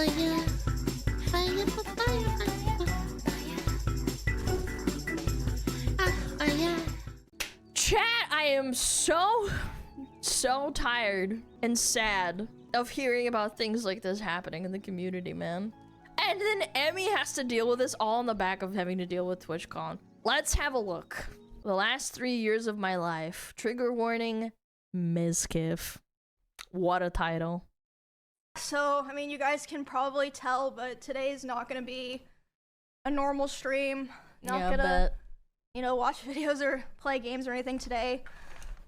Fire, fire, fire, fire. Chat, I am so tired and sad of hearing about things like this happening in the community, man. And then Emmy has to deal with this all on the back of having to deal with TwitchCon. Let's have a look. The last 3 years of my life. Trigger warning, Mizkif. What a title. So, I mean, you guys can probably tell, but today is not gonna be a normal stream. Not gonna, you know, watch videos or play games or anything today.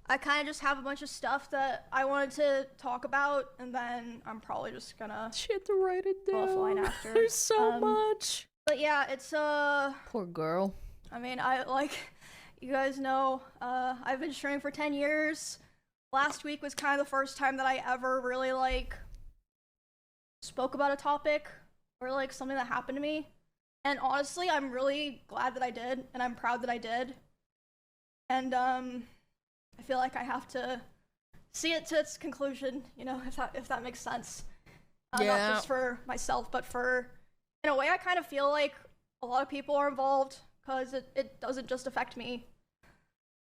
I kind of just have a bunch of stuff that I wanted to talk about, and then I'm probably just gonna She had to write it down. offline after. There's so much. But yeah, it's Poor girl. I mean, you guys know, I've been streaming for 10 years. Last week was kind of the first time that I ever really spoke about a topic or something that happened to me. And honestly, I'm really glad that I did, and I'm proud that I did. And I feel like I have to see it to its conclusion, you know, if that makes sense. Yeah. Not just for myself, but in a way, I kind of feel like a lot of people are involved, because it doesn't just affect me.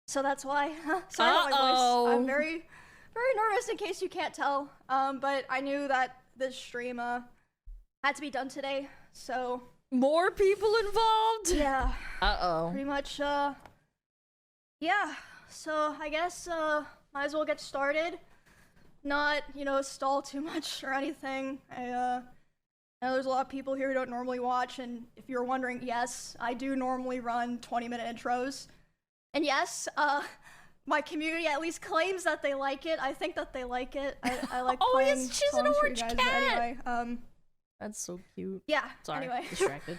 So that's why, sorry about my voice. I'm very, very nervous in case you can't tell. But I knew that this stream had to be done today, so. More people involved? Yeah. Uh-oh. Pretty much, yeah. So I guess, might as well get started. Not, you know, stall too much or anything. I know there's a lot of people here who don't normally watch, and if you're wondering, yes, I do normally run 20-minute intros. And yes, my community at least claims that they like it. I think that they like it. I like oh, playing yes, she's an songs for you orange guys, cat! but anyway, That's so cute. yeah, Sorry, anyway. distracted.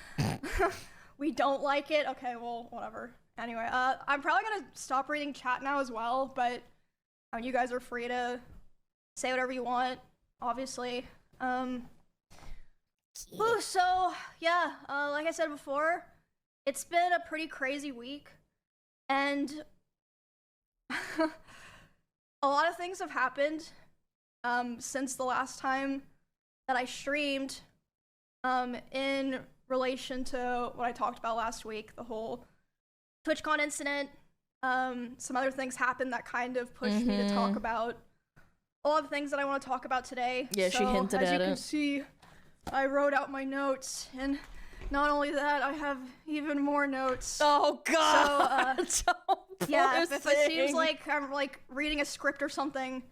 We don't like it? Okay, well, whatever. Anyway, I'm probably gonna stop reading chat now as well, but you guys are free to say whatever you want, obviously. Ooh, so, yeah, like I said before, it's been a pretty crazy week, and a lot of things have happened since the last time that I streamed in relation to what I talked about last week, the whole TwitchCon incident. Some other things happened that kind of pushed me to talk about a lot of things that I want to talk about today. Yeah, she hinted at it. As you can see, I wrote out my notes, and not only that, I have even more notes. Oh god! So, yeah, if it seems like I'm reading a script or something,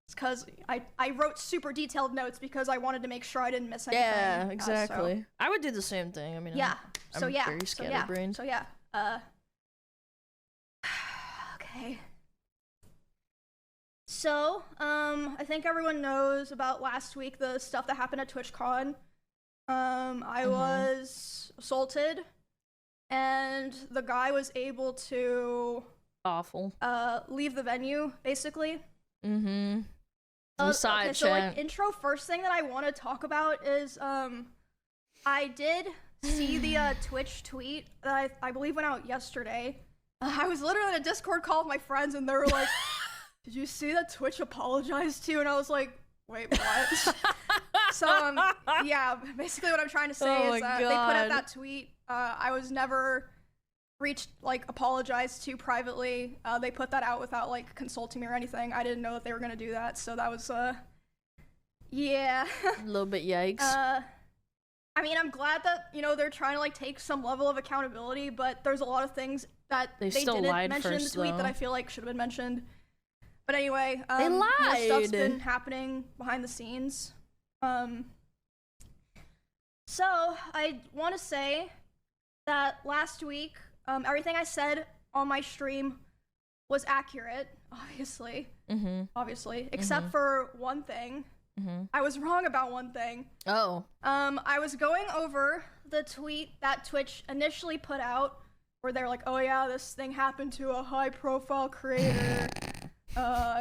it's because I wrote super detailed notes because I wanted to make sure I didn't miss anything. Yeah, exactly. So. I would do the same thing. I mean, yeah. I'm very scatterbrained. So yeah. Okay. So, I think everyone knows about last week, the stuff that happened at TwitchCon. I was assaulted, and the guy was able to awful leave the venue, basically. We saw it, so chat. Intro, first thing that I want to talk about is I did see the Twitch tweet that I believe went out yesterday. I was literally in a Discord call with my friends, and they were like, did you see that Twitch apologized to you? And I was like, wait, what? So, yeah, basically what I'm trying to say is they put out that tweet. I was never apologized to privately. They put that out without, consulting me or anything. I didn't know that they were gonna do that, so that was, yeah. A little bit yikes. I mean, I'm glad that, you know, they're trying to, take some level of accountability, but there's a lot of things that they didn't mention in the tweet that I feel like should have been mentioned. But anyway, they lied. More stuff's been happening behind the scenes. So I want to say that last week, everything I said on my stream was accurate, obviously. Except for one thing. I was wrong about one thing. Oh. I was going over the tweet that Twitch initially put out, where they're like, oh yeah, this thing happened to a high-profile creator.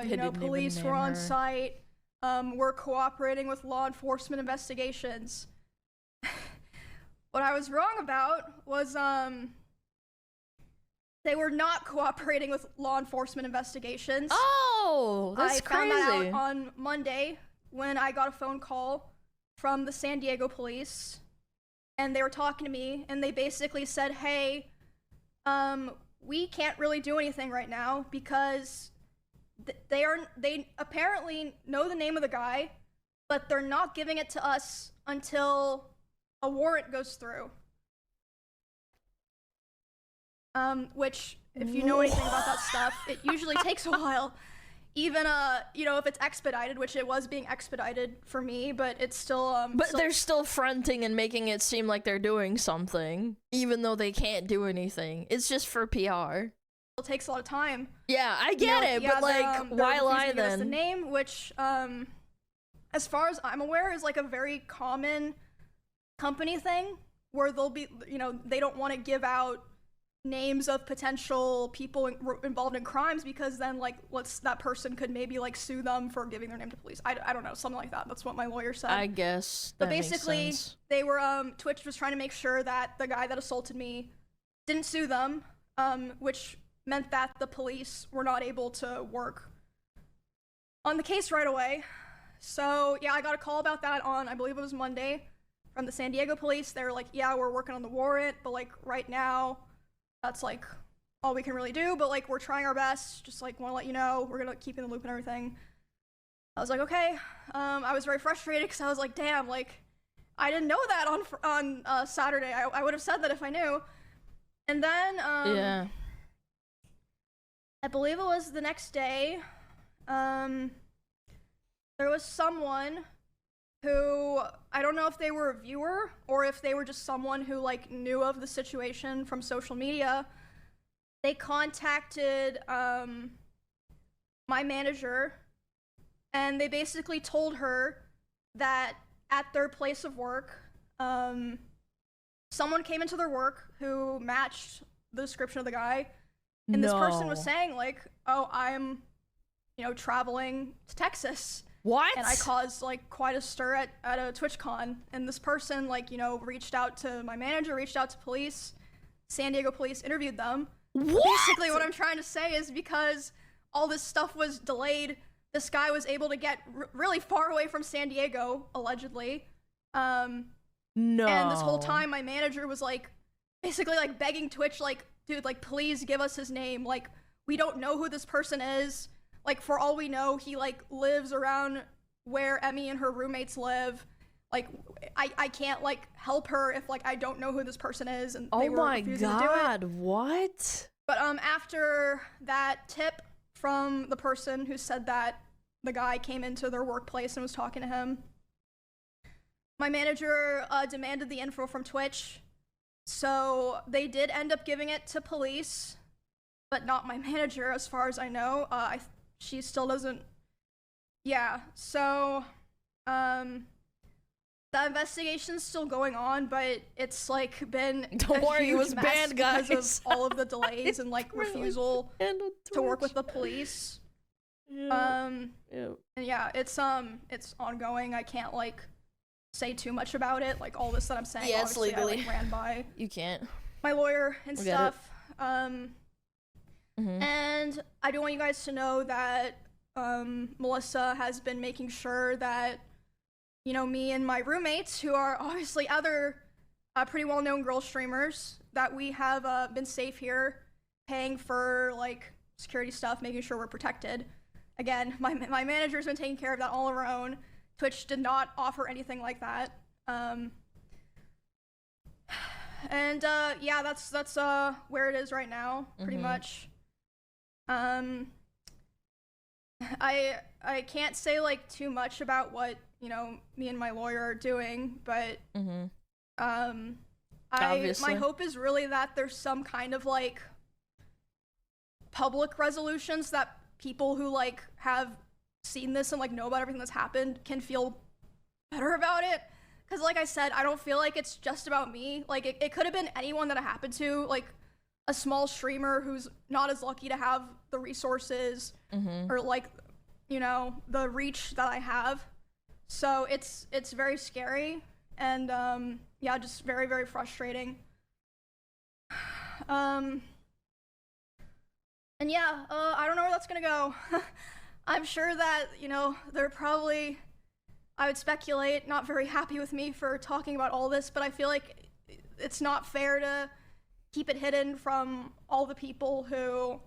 You know, police were on site. We're cooperating with law enforcement investigations. What I was wrong about was, they were not cooperating with law enforcement investigations. Oh, that's crazy. I found that out on Monday when I got a phone call from the San Diego police, and they were talking to me, and they basically said, hey, we can't really do anything right now because they apparently know the name of the guy, but they're not giving it to us until a warrant goes through. Which, if you know anything about that stuff, it usually takes a while. Even, you know, if it's expedited, which it was being expedited for me, but it's still, But they're still fronting and making it seem like they're doing something, even though they can't do anything. It's just for PR. It takes a lot of time. Yeah, I get it, but like, why lie to give us the then? name, which, as far as I'm aware, is like a very common company thing, where they'll be, you know, they don't want to give out names of potential people involved in crimes because then like that person could maybe like sue them for giving their name to police. I don't know, something like that. That's what my lawyer said. I guess but that basically makes sense. they were Twitch was trying to make sure that the guy that assaulted me didn't sue them, which meant that the police were not able to work on the case right away. So yeah, I got a call about that on, I believe it was Monday, from the San Diego police. They were like, yeah, we're working on the warrant, but like right now that's like all we can really do, but like we're trying our best. Just like want to let you know, we're gonna keep you in the loop and everything. I was like, okay. I was very frustrated because I was like, damn, like I didn't know that on Saturday. I would have said that if I knew. And then Yeah. I believe it was the next day, there was someone who, I don't know if they were a viewer or if they were just someone who like knew of the situation from social media. They contacted my manager, and they basically told her that at their place of work, someone came into their work who matched the description of the guy, and this person was saying like, oh, I'm, you know, traveling to Texas. What? And I caused like quite a stir at a TwitchCon, and this person like, you know, reached out to my manager, reached out to police, San Diego police interviewed them. What? Basically what I'm trying to say is because all this stuff was delayed, this guy was able to get really far away from San Diego, allegedly. No. And this whole time my manager was like, basically like begging Twitch, like, dude, like please give us his name. Like, we don't know who this person is. Like, for all we know, he, like, lives around where Emmy and her roommates live. Like, I can't, like, help her if, like, I don't know who this person is, and they were refusing to do it. Oh my god, what? But, after that tip from the person who said that the guy came into their workplace and was talking to him, my manager, demanded the info from Twitch, so they did end up giving it to police, but not my manager, as far as I know. She still doesn't. Yeah, so, the investigation's still going on, but it's, like, been Don't worry, it was banned, guys. because of all of the delays and, like, refusal to work with the police. Yeah. And yeah, it's ongoing. I can't, like, say too much about it. Like, all this that I'm saying, Yeah, it's obviously, legally. I, like, ran by You can't. my lawyer and We get stuff. Mhm. And I do want you guys to know that Melissa has been making sure that, you know, me and my roommates, who are obviously other pretty well-known girl streamers, that we have been safe here, paying for like security stuff, making sure we're protected. Again, my manager's been taking care of that all of her own. Twitch did not offer anything like that. And yeah, that's where it is right now, pretty much. I can't say like too much about what, you know, me and my lawyer are doing, but Obviously. my hope is really that there's some kind of like public resolutions that people who like have seen this and like know about everything that's happened can feel better about it. Because like I said, I don't feel like it's just about me. Like it could have been anyone that it happened to, like a small streamer who's not as lucky to have the resources or like, you know, the reach that I have. So it's very scary and yeah, just very, very frustrating. And yeah, I don't know where that's gonna go. I'm sure that, you know, they're probably, I would speculate, not very happy with me for talking about all this, but I feel like it's not fair to keep it hidden from all the people who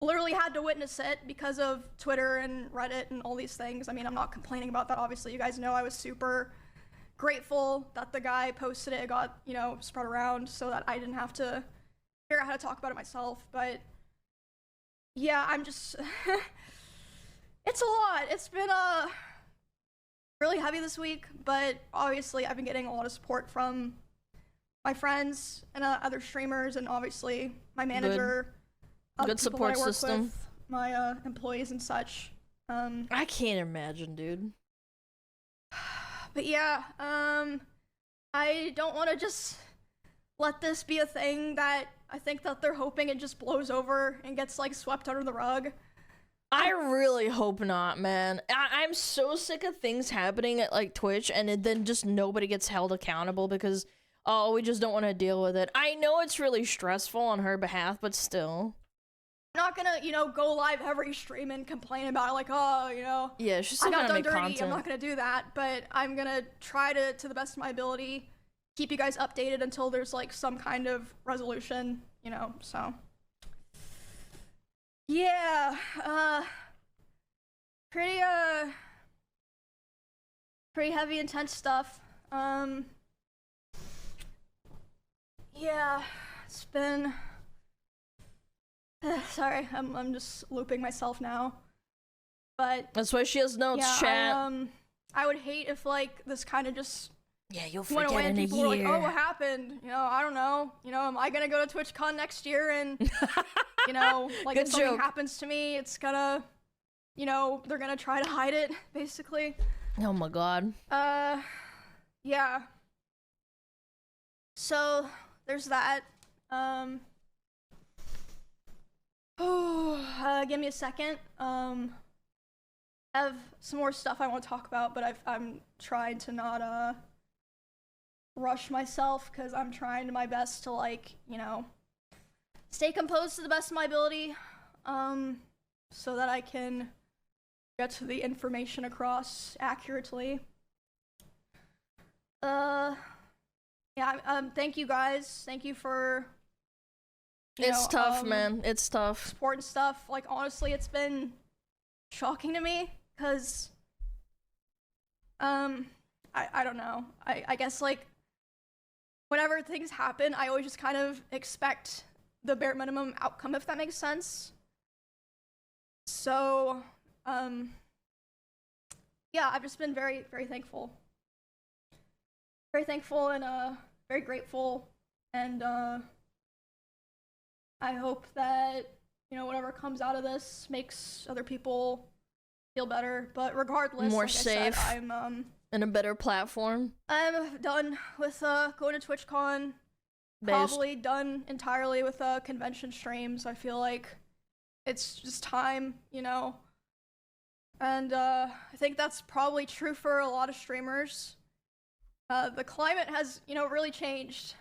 literally had to witness it because of Twitter and Reddit and all these things. I mean, I'm not complaining about that, obviously. You guys know I was super grateful that the guy posted it, got, you know, spread around so that I didn't have to figure out how to talk about it myself. But yeah, I'm just it's a lot. It's been really heavy this week, but obviously I've been getting a lot of support from my friends and other streamers, and obviously my manager. Good support system. With, my employees and such. I can't imagine, dude. But yeah, I don't want to just let this be a thing that I think that they're hoping it just blows over and gets like swept under the rug. I really hope not, man. I'm so sick of things happening at like Twitch and then just nobody gets held accountable because, oh, we just don't want to deal with it. I know it's really stressful on her behalf, but still. I'm not gonna, you know, go live every stream and complain about it like, oh, you know, yeah, she's still I got gonna done make dirty. content. I'm not gonna do that, but I'm gonna try to the best of my ability, keep you guys updated until there's like some kind of resolution, you know, so. Yeah, pretty heavy, intense stuff. Yeah, it's been, sorry, I'm just looping myself now, but that's why she has notes, yeah, chat. I would hate if like this kind of just You'll went away forget and in a people were year. like, oh, what happened? You know, I don't know. You know, am I gonna go to TwitchCon next year and, you know, like Good if something joke. happens to me, it's gonna, you know, they're gonna try to hide it, basically. Oh my god. Yeah. So, there's that. Give me a second. I have some more stuff I want to talk about, but I'm trying to not, rush myself, because I'm trying my best to, like, you know, stay composed to the best of my ability, so that I can get to the information across accurately. Yeah, thank you guys. Thank you for, It's tough, man. It's tough. support and stuff. Like, honestly, it's been shocking to me, because, I don't know. I guess, like, whenever things happen, I always just kind of expect the bare minimum outcome, if that makes sense. So, yeah, I've just been very, very thankful. Very thankful and, very grateful, and, I hope that, you know, whatever comes out of this makes other people feel better, but regardless, More like safe. I said, In a better platform. I'm done with, going to TwitchCon. Based. Probably done entirely with, convention streams. I feel like it's just time, you know? And, I think that's probably true for a lot of streamers. The climate has, you know, really changed.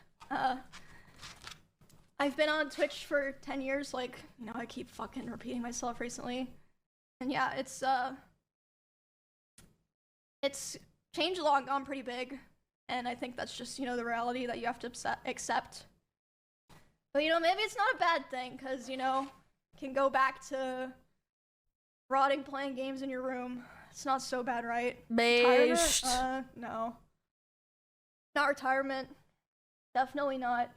I've been on Twitch for 10 years, like, you know, I keep fucking repeating myself recently. And yeah, it's changed a lot, gone pretty big. And I think that's just, you know, the reality that you have to accept. But, you know, maybe it's not a bad thing, because, you know, can go back to rotting playing games in your room. It's not so bad, right? Based. Retirement? No. Not retirement. Definitely not.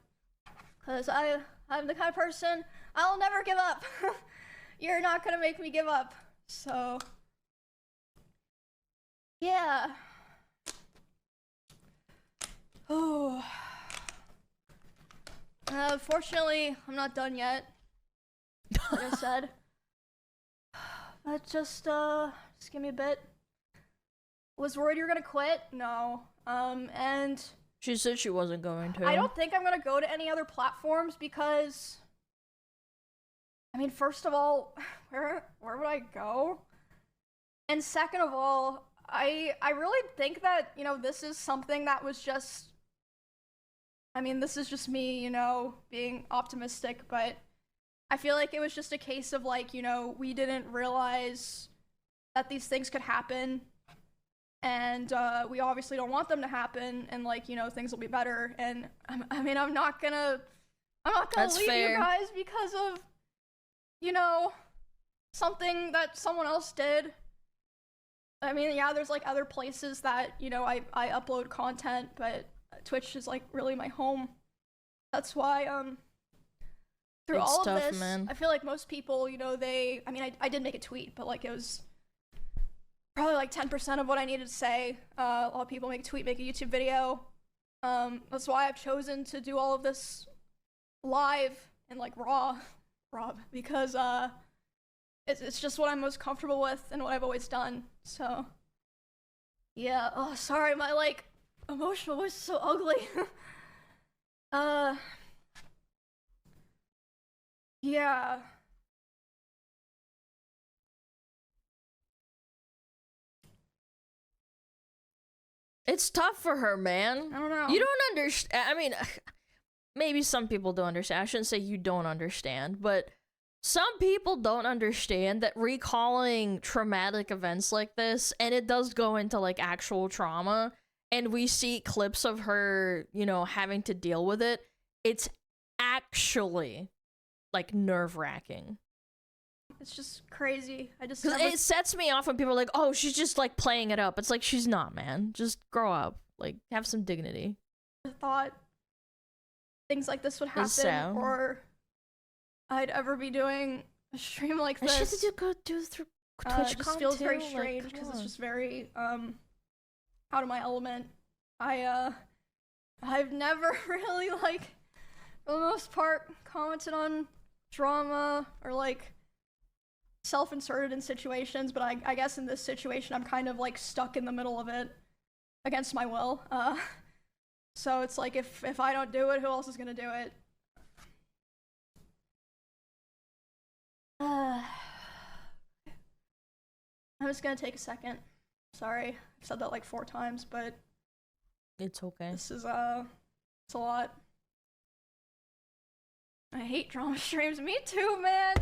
Because I'm the kind of person, I'll never give up. You're not gonna make me give up. So, yeah. Oh. Fortunately, I'm not done yet. Like I said. But just give me a bit. Was worried you were gonna quit? No. And She said she wasn't going to. I don't think I'm gonna go to any other platforms because, I mean, first of all, where would I go? And second of all, I really think that, you know, this is something that was just, I mean, this is just me, you know, being optimistic, but I feel like it was just a case of, like, you know, we didn't realize that these things could happen. and we obviously don't want them to happen, and like, you know, things will be better. And I mean, I'm not gonna That's leave fair. you guys because of, you know, something that someone else did. I mean, yeah, there's like other places that, you know, I upload content, but Twitch is like really my home. That's why through It's all of tough, this, man. I feel like most people, you know, I mean, I did make a tweet, but like it was probably like 10% of what I needed to say. A lot of people make a tweet, make a YouTube video. That's why I've chosen to do all of this live and like raw, because it's just what I'm most comfortable with and what I've always done. So yeah. Oh, sorry, my like emotional voice is so ugly. Yeah. It's tough for her, man. I don't know. You don't understand. I mean, maybe some people don't understand. I shouldn't say you don't understand, but some people don't understand that recalling traumatic events like this, and it does go into like actual trauma, and we see clips of her, you know, having to deal with it. It's actually like nerve-wracking. It's just crazy. I just Because it sets me off when people are like, oh, she's just like playing it up. It's like, she's not, man. Just grow up. Like, have some dignity. never thought things like this would It's happen, so. or I'd ever be doing a stream like And this. shit that you go do through It Twitch just feels very too, strange like, because come it's on. just very out of my element. I've never really, like, for the most part, commented on drama or like self-inserted in situations, but I guess in this situation I'm kind of like stuck in the middle of it against my will. So it's like, if I don't do it, who else is gonna do it? I'm just gonna take a second. Sorry, I've said that like 4 times, but It's okay. this is it's a lot. I hate drama streams. Me too, man.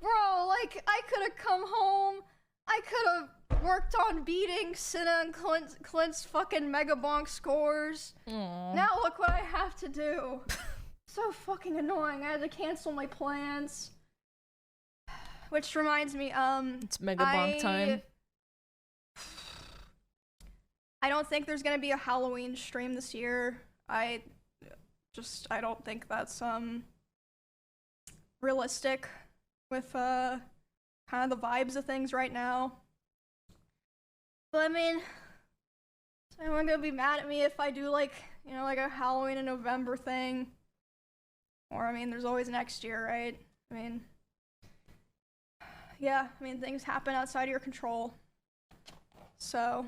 Bro, like, I could have come home. I could have worked on beating Cinna and Clint's fucking Mega Bonk scores. Aww. Now look what I have to do. So fucking annoying. I had to cancel my plans. Which reminds me, It's Mega Bonk time. I don't think there's gonna be a Halloween stream this year. I don't think that's realistic with kind of the vibes of things right now. But I mean, is anyone gonna be mad at me if I do like, you know, like a Halloween in November thing? Or I mean, there's always next year, right? I mean, yeah, I mean, things happen outside of your control. So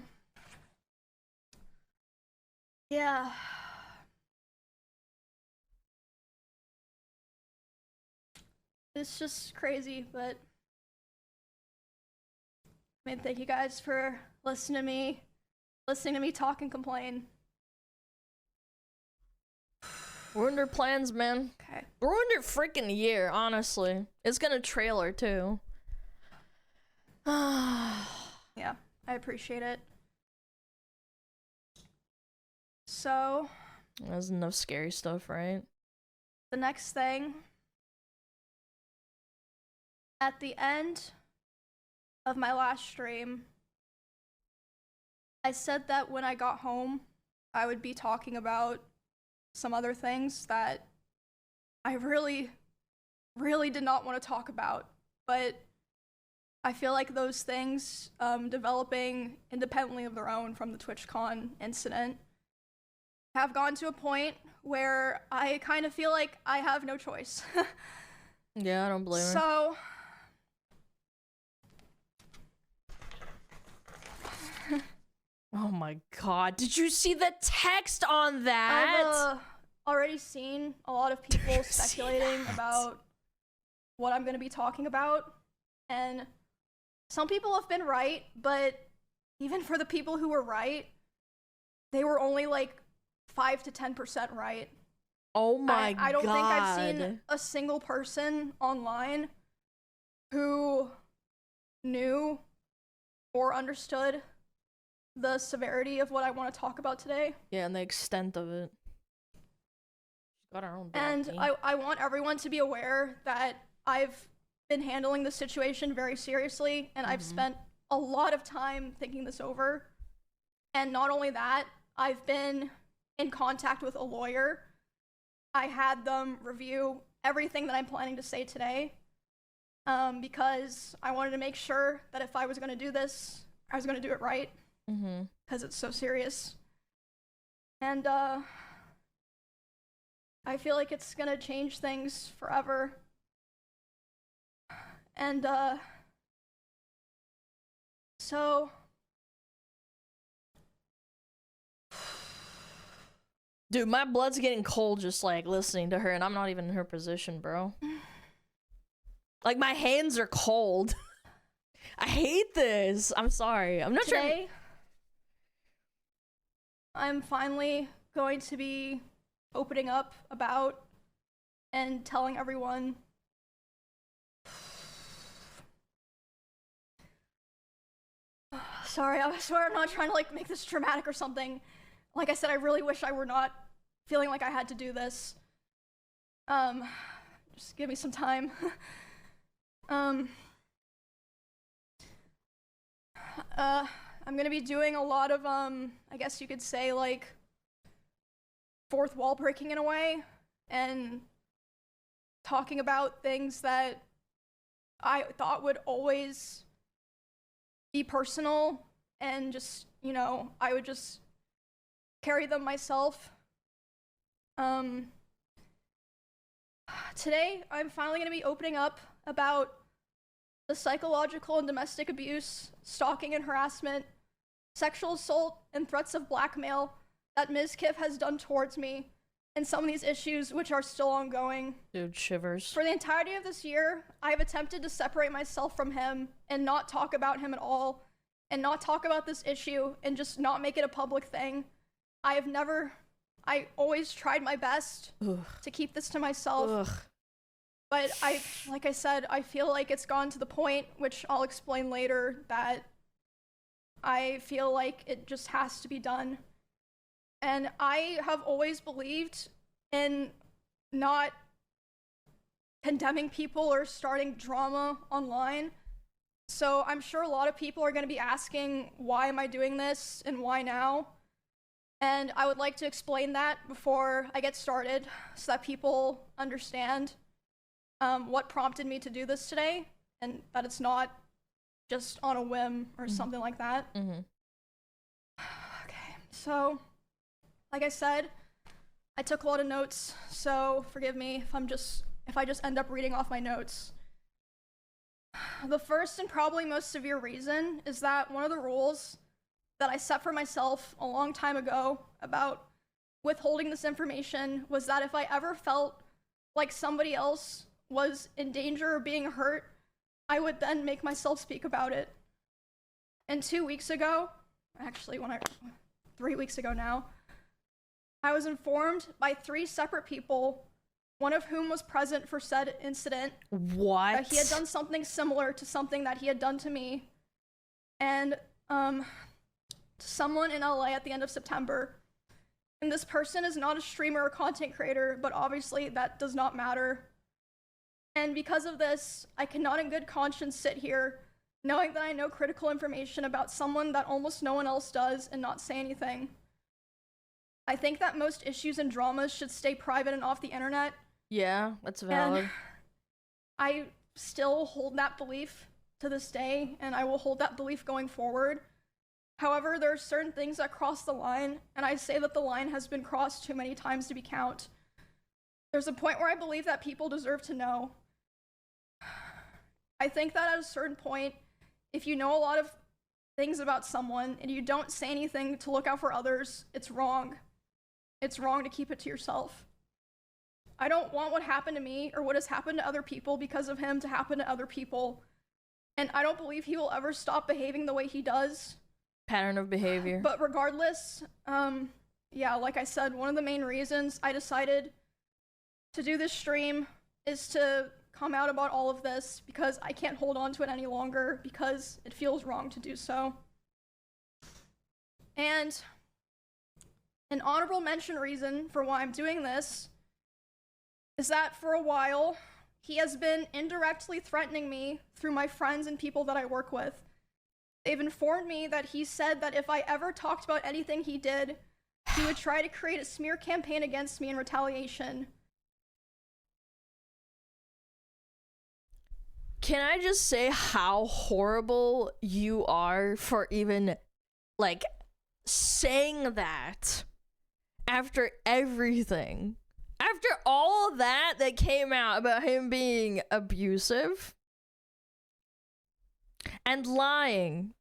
yeah. It's just crazy, but I mean, thank you guys for listening to me talk and complain. Ruined her plans, man. Okay. Ruined her freaking year, honestly. It's gonna trailer too. Yeah, I appreciate it. So, There's enough scary stuff, right? the next thing, at the end of my last stream, I said that when I got home, I would be talking about some other things that I really, really did not want to talk about. But I feel like those things, developing independently of their own from the TwitchCon incident, have gone to a point where I kind of feel like I have no choice. Yeah, I don't blame her. So, Oh my god, did you see the text on that? I've already seen a lot of people you see speculating that? about what I'm going to be talking about, and some people have been right, but even for the people who were right, they were only like 5 to 10% right. Oh my god. I don't think I've seen a single person online who knew or understood the severity of what I want to talk about today. Yeah, and the extent of it. She's got her own And I want everyone to be aware that I've been handling the situation very seriously, and I've spent a lot of time thinking this over. And not only that, I've been in contact with a lawyer. I had them review everything that I'm planning to say today, because I wanted to make sure that if I was going to do this, I was going to do it right, because it's so serious. And I feel like it's going to change things forever. And so dude, my blood's getting cold just like listening to her, and I'm not even in her position, bro. Like, my hands are cold. I hate this. I'm sorry. I'm not today, I'm finally going to be opening up about and telling everyone sorry, I swear I'm not trying to like make this dramatic or something. Like I said, I really wish I were not feeling like I had to do this. Just give me some time. I'm gonna be doing a lot of, I guess you could say, like, fourth wall breaking in a way, and talking about things that I thought would always be personal, and just, you know, I would just carry them myself. Today, I'm finally gonna be opening up about the psychological and domestic abuse, stalking and harassment, sexual assault, and threats of blackmail that Ms. Kiff has done towards me, and some of these issues which are still ongoing. Dude, shivers. For the entirety of this year, I have attempted to separate myself from him and not talk about him at all, and not talk about this issue, and just not make it a public thing. I always tried my best to keep this to myself. But like I said, I feel like it's gone to the point, which I'll explain later, that I feel like it just has to be done. And I have always believed in not condemning people or starting drama online. So I'm sure a lot of people are going to be asking, why am I doing this and why now? And I would like to explain that before I get started so that people understand what prompted me to do this today, and that it's not just on a whim or something like that. Okay, so like I said, I took a lot of notes, so forgive me if I just end up reading off my notes. The first and probably most severe reason is that one of the rules that I set for myself a long time ago about withholding this information was that if I ever felt like somebody else was in danger or being hurt, I would then make myself speak about it. And 2 weeks ago, actually 3 weeks ago now, I was informed by 3 separate people, one of whom was present for said incident, that he had done something similar to something that he had done to me, and to someone in LA at the end of September. And this person is not a streamer or content creator, but obviously that does not matter. And because of this, I cannot in good conscience sit here knowing that I know critical information about someone that almost no one else does and not say anything. I think that most issues and dramas should stay private and off the internet. Yeah, that's valid. And I still hold that belief to this day, and I will hold that belief going forward. However, there are certain things that cross the line, and I say that the line has been crossed too many times to be count. There's a point where I believe that people deserve to know. I think that at a certain point, if you know a lot of things about someone and you don't say anything to look out for others, it's wrong. It's wrong to keep it to yourself. I don't want what happened to me or what has happened to other people because of him to happen to other people. And I don't believe he will ever stop behaving the way he does. Pattern of behavior. But regardless, yeah, like I said, one of the main reasons I decided to do this stream is to come out about all of this, because I can't hold on to it any longer, because it feels wrong to do so. And an honorable mention reason for why I'm doing this is that for a while, he has been indirectly threatening me through my friends and people that I work with. They've informed me that he said that if I ever talked about anything he did, he would try to create a smear campaign against me in retaliation. Can I just say how horrible you are for even, like, saying that after everything? After all that came out about him being abusive and lying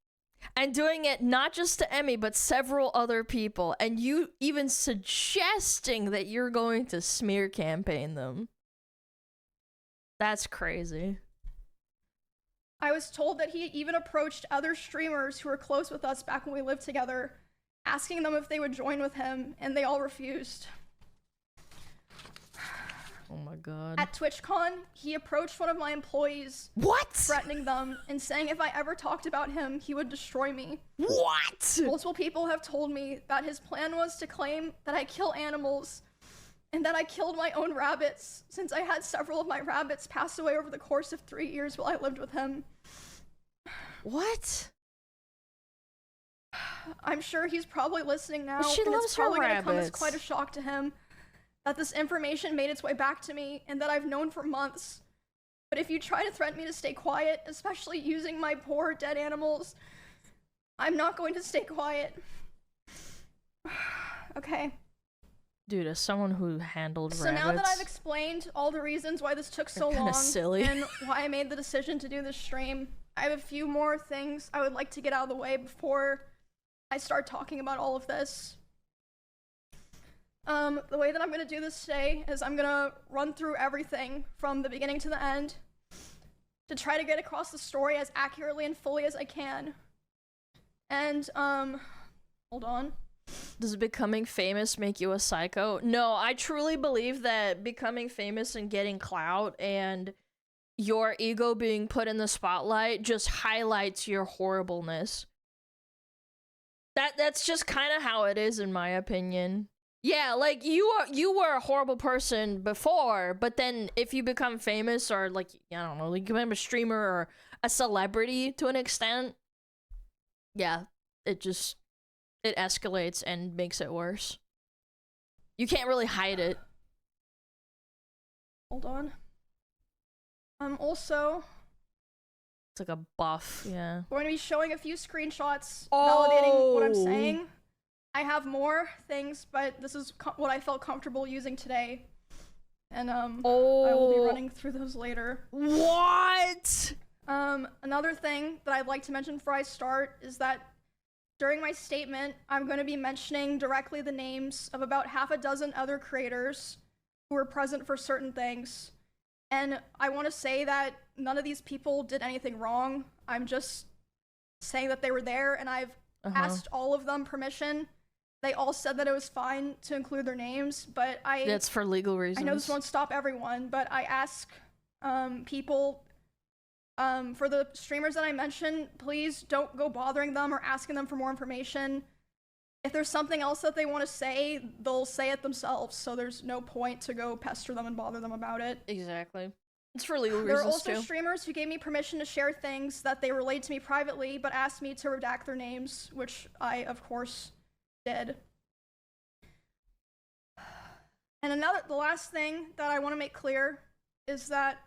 and doing it not just to Emmy but several other people, and you even suggesting that you're going to smear campaign them. That's crazy. I was told that he even approached other streamers who were close with us back when we lived together, asking them if they would join with him, and they all refused. Oh my god. At TwitchCon, he approached one of my employees, What? threatening them and saying if I ever talked about him, he would destroy me. What? Multiple people have told me that his plan was to claim that I kill animals and that I killed my own rabbits, since I had several of my rabbits pass away over the course of 3 years while I lived with him. What? I'm sure he's probably listening now, She and loves it's her probably gonna come as rabbits. quite a shock to him that this information made its way back to me and that I've known for months. But if you try to threaten me to stay quiet, especially using my poor dead animals, I'm not going to stay quiet. Okay. Dude, as someone who handled So rabbits, now that I've explained all the reasons why this took so You're kinda long silly. and why I made the decision to do this stream, I have a few more things I would like to get out of the way before I start talking about all of this. The way that I'm gonna do this today is I'm gonna run through everything from the beginning to the end to try to get across the story as accurately and fully as I can. And, hold on. Does becoming famous make you a psycho? No, I truly believe that becoming famous and getting clout and your ego being put in the spotlight just highlights your horribleness. That's just kind of how it is, in my opinion. Yeah, like you were a horrible person before, but then if you become famous or like, I don't know, like you become a streamer or a celebrity to an extent, yeah, it escalates and makes it worse. You can't really hide it. Hold on. Also It's like a buff, yeah. going to be showing a few screenshots validating what I'm Oh. saying. I have more things, but this is what I felt comfortable using today. And, I will be running through those later. What? Another thing that I'd like to mention before I start is that during my statement, I'm going to be mentioning directly the names of about half a dozen other creators who were present for certain things. And I want to say that none of these people did anything wrong. I'm just saying that they were there, and I've asked all of them permission. They all said that it was fine to include their names, but That's for legal reasons. I know this won't stop everyone, but I ask people, for the streamers that I mentioned, please don't go bothering them or asking them for more information. If there's something else that they want to say, they'll say it themselves, so there's no point to go pester them and bother them about it. Exactly. It's for legal There are reasons also too. streamers who gave me permission to share things that they relayed to me privately, but asked me to redact their names, which I, of course, did. And the last thing that I want to make clear is that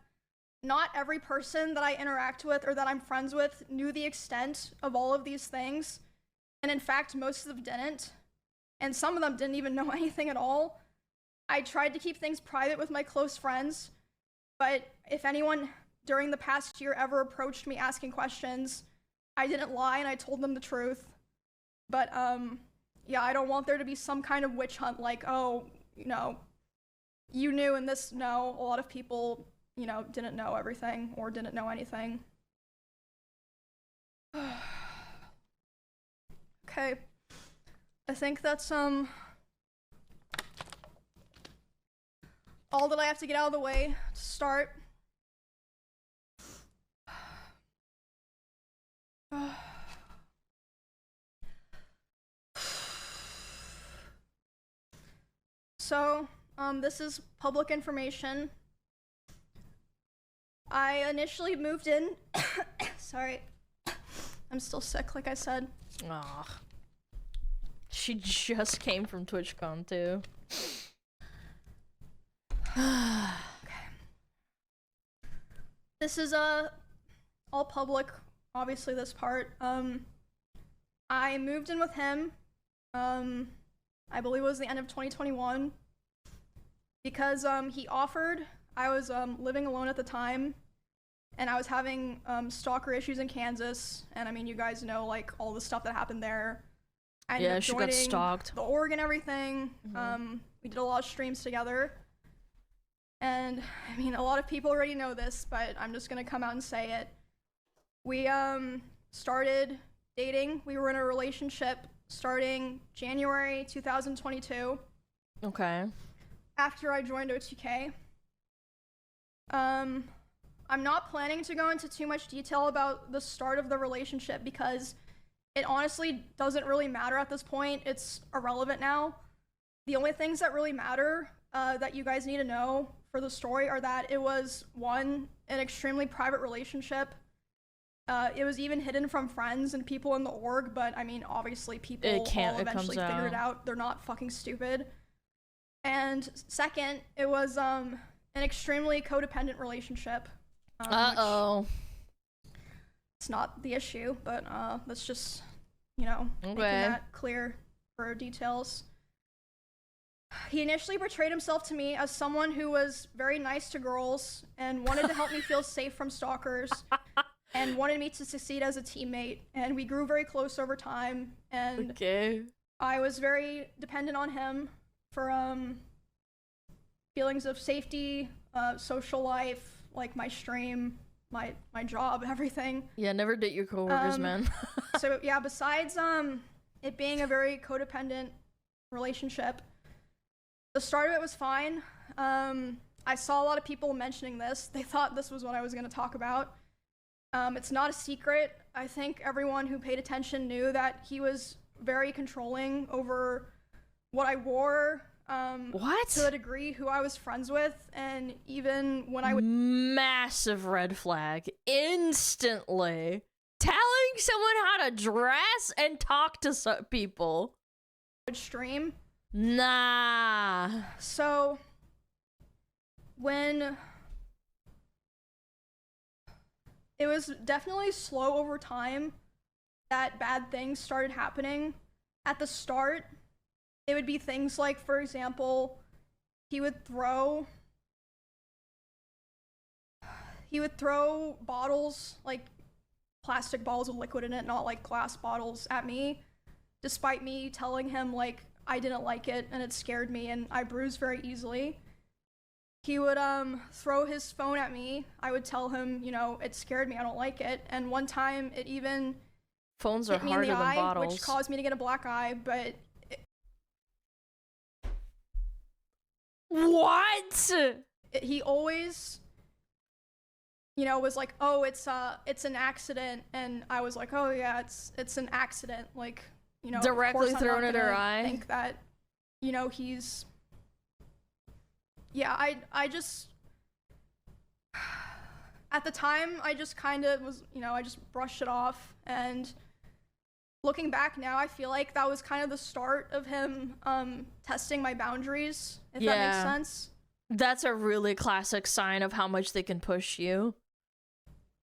not every person that I interact with or that I'm friends with knew the extent of all of these things. And in fact, most of them didn't. And some of them didn't even know anything at all. I tried to keep things private with my close friends, but if anyone during the past year ever approached me asking questions, I didn't lie and I told them the truth. But, yeah, I don't want there to be some kind of witch hunt like, oh, you know, you knew and this, no. A lot of people, you know, didn't know everything or didn't know anything. Okay. I think that's, all that I have to get out of the way to start. So, this is public information. I initially moved in. Sorry. I'm still sick, like I said. Aw. She just came from TwitchCon, too. Okay. This is, all public, obviously, this part. I moved in with him, I believe it was the end of 2021, because, he offered. I was, living alone at the time, and I was having, stalker issues in Kansas, and I mean, you guys know, like, all the stuff that happened there. I ended up she got joining stalked. the org and everything. We did a lot of streams together. And, I mean, a lot of people already know this, but I'm just gonna come out and say it. We, started dating. We were in a relationship starting January 2022. Okay. After I joined OTK. I'm not planning to go into too much detail about the start of the relationship because it honestly doesn't really matter at this point. It's irrelevant now. The only things that really matter that you guys need to know for the story are that it was, one, an extremely private relationship. It was even hidden from friends and people in the org, but I mean, obviously people all eventually figured it out. They're not fucking stupid. And second, it was an extremely codependent relationship. It's not the issue, but let's just, making that clear for details. He initially portrayed himself to me as someone who was very nice to girls and wanted to help me feel safe from stalkers and wanted me to succeed as a teammate, and we grew very close over time, and I was very dependent on him for feelings of safety, social life, like my stream, my job, everything. Yeah, never date your coworkers, man. So yeah, besides it being a very codependent relationship, the start of it was fine. I saw a lot of people mentioning this. They thought this was what I was going to talk about. It's not a secret. I think everyone who paid attention knew that he was very controlling over what I wore. What? To a degree, who I was friends with, and even when I would— Massive red flag. Instantly. Telling someone how to dress and talk to people. Stream. Nah. So, when it was definitely slow over time that bad things started happening. At the start, it would be things like, for example, he would throw bottles, like plastic bottles with liquid in it, not like glass bottles, at me, despite me telling him like I didn't like it and it scared me and I bruised very easily. He would throw his phone at me. I would tell him, it scared me, I don't like it. And one time it even phones are hit me harder in the than eye, bottles, which caused me to get a black eye, but what? He always, was like, oh, it's an accident, and I was like, oh yeah, it's an accident, like, directly thrown at her I eye. think that, he's, yeah, I just, at the time, I just kind of was, I just brushed it off, and looking back now, I feel like that was kind of the start of him testing my boundaries, if that makes sense. That's a really classic sign of how much they can push you.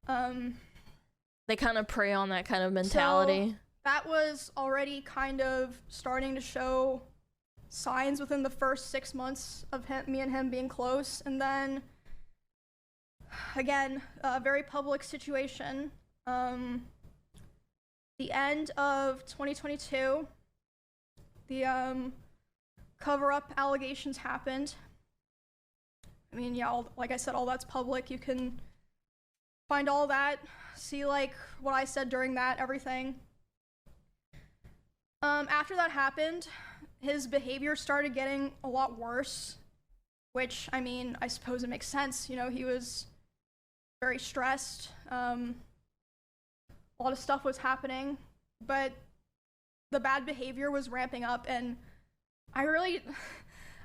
They kind of prey on that kind of mentality. So that was already kind of starting to show signs within the first 6 months of me and him being close, and then again, a very public situation. The end of 2022, the cover-up allegations happened. I mean, yeah, like I said, all that's public. You can find all that, see like what I said during that, everything. After that happened, his behavior started getting a lot worse, which, I mean, I suppose it makes sense. He was very stressed. A lot of stuff was happening, but the bad behavior was ramping up, and I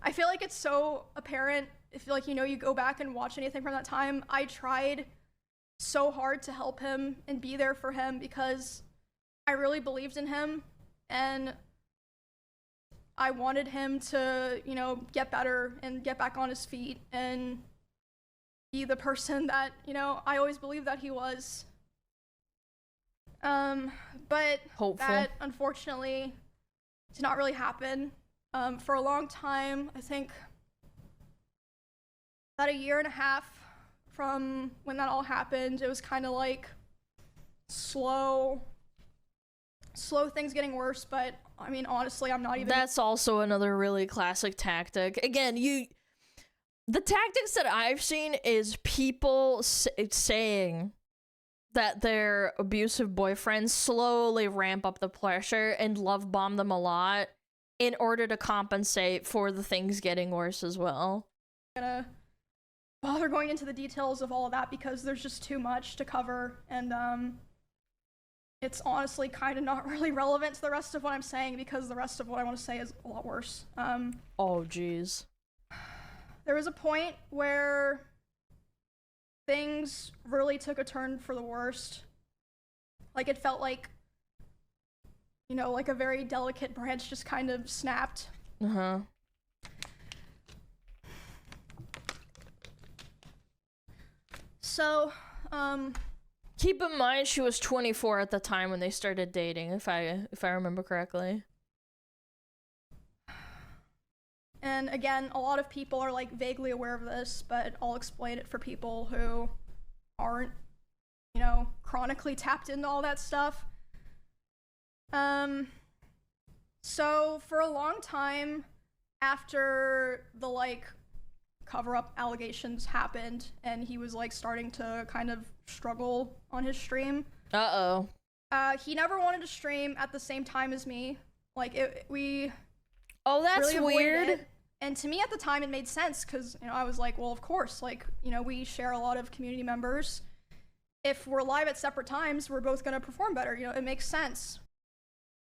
I feel like it's so apparent if like, you know, you go back and watch anything from that time. I tried so hard to help him and be there for him because I really believed in him and I wanted him to, you know, get better and get back on his feet and be the person that, you know, I always believed that he was. But Hopeful. that unfortunately did not really happen. For a long time, I think about a year and a half from when that all happened, it was kind of like slow things getting worse, but I mean, honestly, I'm not even. That's also another really classic tactic. Again, the tactics that I've seen is people saying that their abusive boyfriends slowly ramp up the pressure and love bomb them a lot in order to compensate for the things getting worse as well. Gonna bother going into the details of all of that because there's just too much to cover, and it's honestly kind of not really relevant to the rest of what I'm saying because the rest of what I want to say is a lot worse. Oh jeez. There was a point where things really took a turn for the worst. Like it felt like, you know, like a very delicate branch just kind of snapped. Uh-huh. So, keep in mind she was 24 at the time when they started dating, if I remember correctly. And again, a lot of people are like vaguely aware of this, but I'll explain it for people who aren't, you know, chronically tapped into all that stuff. So for a long time after the like cover-up allegations happened and he was like starting to kind of struggle on his stream. Uh-oh. He never wanted to stream at the same time as me. Like we Oh, that's really weird. it. And to me at the time it made sense because, you know, I was like, well, of course, like, you know, we share a lot of community members. If we're live at separate times, we're both gonna perform better. You know, it makes sense.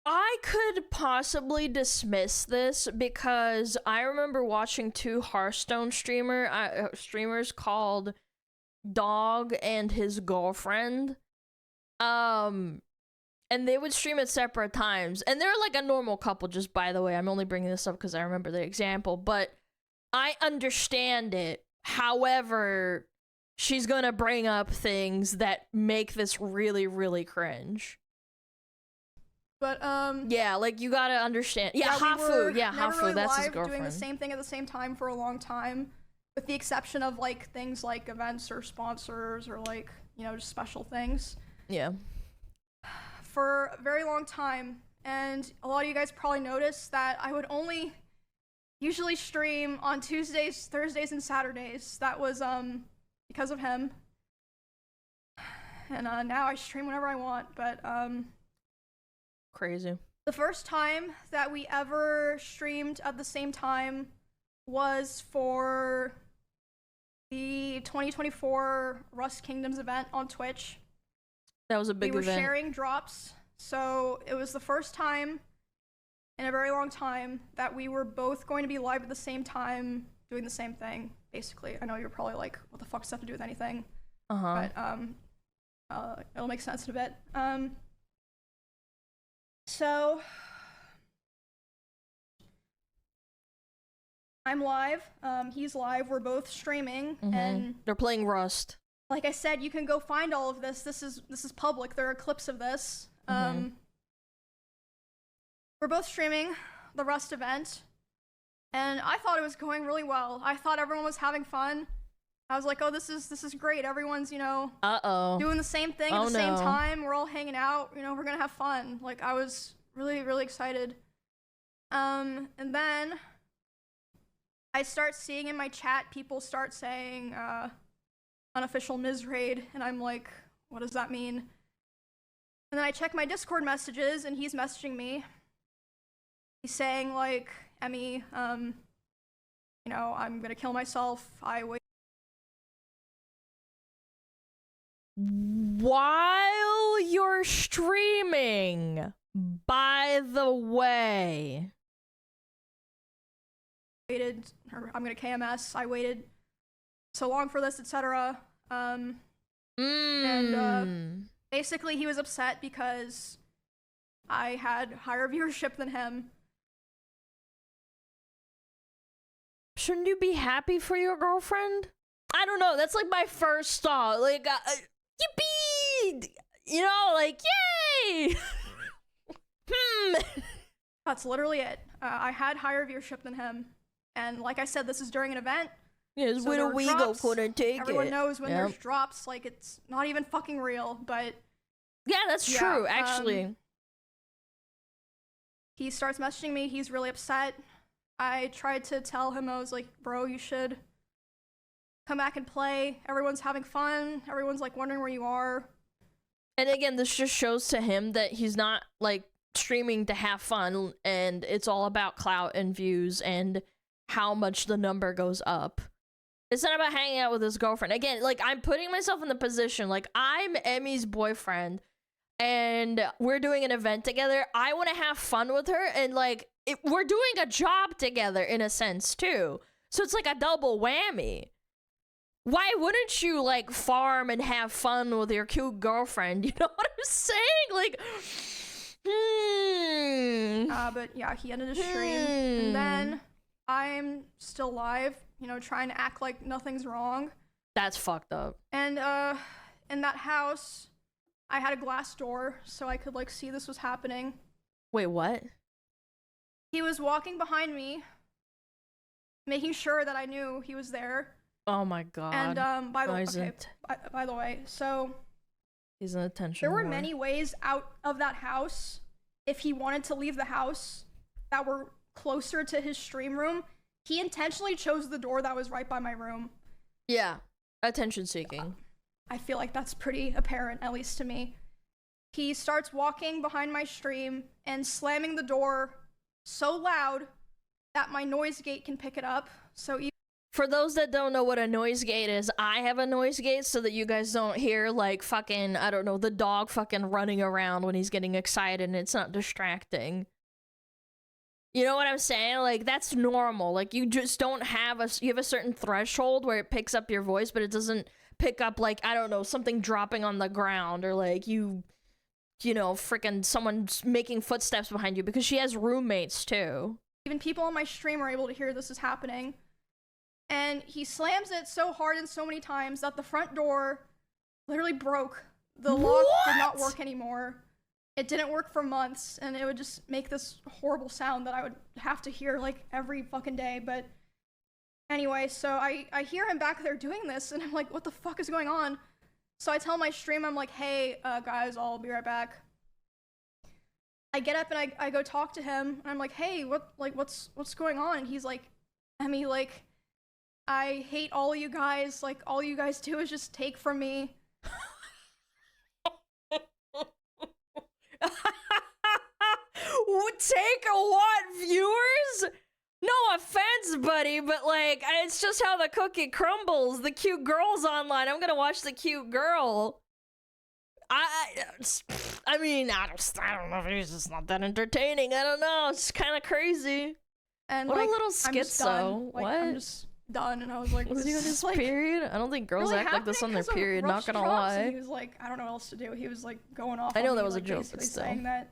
I could possibly dismiss this because I remember watching two Hearthstone streamers called Dog and his girlfriend. And they would stream at separate times. And they're like a normal couple, just by the way. I'm only bringing this up because I remember the example. But I understand it. However, she's gonna bring up things that make this really, really cringe. But yeah, like you gotta understand. Yeah, Hafu. Yeah, Hafu. Really that's his live girlfriend. Doing the same thing at the same time for a long time, with the exception of like things like events or sponsors or like, you know, just special things. Yeah. For a very long time, and a lot of you guys probably noticed that I would only usually stream on Tuesdays, Thursdays, and Saturdays. That was because of him. And now I stream whenever I want, but Crazy. the first time that we ever streamed at the same time was for the 2024 Rust Kingdoms event on Twitch. That was a big event. We were sharing drops, so it was the first time in a very long time that we were both going to be live at the same time doing the same thing, basically. I know you're probably like, what the fuck does that have to do with anything? Uh-huh. But it'll make sense in a bit. So I'm live, he's live, we're both streaming, and they're playing Rust. like I said, you can go find all of this. This is public. There are clips of this. We're both streaming the Rust event, and I thought it was going really well. I thought everyone was having fun. I was like, oh, this is great. Everyone's, you know, doing the same thing at the same time. We're all hanging out. You know, we're gonna have fun. Like, I was really, really excited. And then I start seeing in my chat people start saying, unofficial Ms. Raid, and I'm like, what does that mean? And then I check my Discord messages, and he's messaging me. He's saying, like, Emmy, you know, I'm gonna kill myself. While you're streaming, by the way. waited, or I'm gonna KMS. I waited so long for this, etc. And basically he was upset because I had higher viewership than him. Shouldn't you be happy for your girlfriend? I don't know. That's like my first thought. Like, yippee! You know, like, yay! That's literally it. I had higher viewership than him. And like I said, this is during an event. Yes, so Widow Weagle couldn't take Everyone it. knows when there's drops, like, it's not even fucking real, but... Yeah, that's true, actually. He starts messaging me. He's really upset. I tried to tell him, I was like, bro, you should come back and play. Everyone's having fun. Everyone's, like, wondering where you are. And again, this just shows to him that he's not, like, streaming to have fun, and it's all about clout and views and how much the number goes up. It's not about hanging out with his girlfriend. Again, like, I'm putting myself in the position, like, I'm Emmy's boyfriend, and we're doing an event together. I want to have fun with her, and, like, we're doing a job together, in a sense, too. So it's like a double whammy. Why wouldn't you, like, farm and have fun with your cute girlfriend? You know what I'm saying? Like, but yeah, he ended his stream, and then I'm still live, you know, trying to act like nothing's wrong. That's fucked up. And, in that house, I had a glass door, so I could, like, see this was happening. Wait, what? He was walking behind me, making sure that I knew he was there. Oh my god. And, by the way, so... He's an attention There were whore. many ways out of that house, if he wanted to leave the house, that were closer to his stream room. He intentionally chose the door that was right by my room. Yeah. Attention seeking. I feel like that's pretty apparent, at least to me. He starts walking behind my stream and slamming the door so loud that my noise gate can pick it up. So for those that don't know what a noise gate is, I have a noise gate so that you guys don't hear, like, fucking, I don't know, the dog fucking running around when he's getting excited and it's not distracting. You know what I'm saying? Like, that's normal. Like, you just don't have you have a certain threshold where it picks up your voice, but it doesn't pick up, like, I don't know, something dropping on the ground, or like you know, freaking someone's making footsteps behind you, because she has roommates too. Even people on my stream are able to hear this is happening. And he slams it so hard and so many times that the front door literally broke. The lock did not work anymore. It didn't work for months, and it would just make this horrible sound that I would have to hear, like, every fucking day. But anyway, so I hear him back there doing this, and I'm like, what the fuck is going on? So I tell my stream, I'm like, hey, guys, I'll be right back. I get up and I go talk to him, and I'm like, hey, what's going on? And he's like, Emmy, like, I hate all of you guys. Like, all you guys do is just take from me. Take what, viewers? No offense, buddy, but, like, it's just how the cookie crumbles. The cute girl's online. I'm gonna watch the cute girl. I mean, I don't know. It's just not that entertaining. I don't know. It's kind of crazy. And what like, a little I'm just done. schizo. Like, what? I'm just done. And I was like, was he on this his like, period? I don't think girls really act like this on their happening 'cause of period. Not rushed gonna drops? And lie. he was like, I don't know what else to do. He was like going off. I know on that me, was a like, joke, but basically still. saying that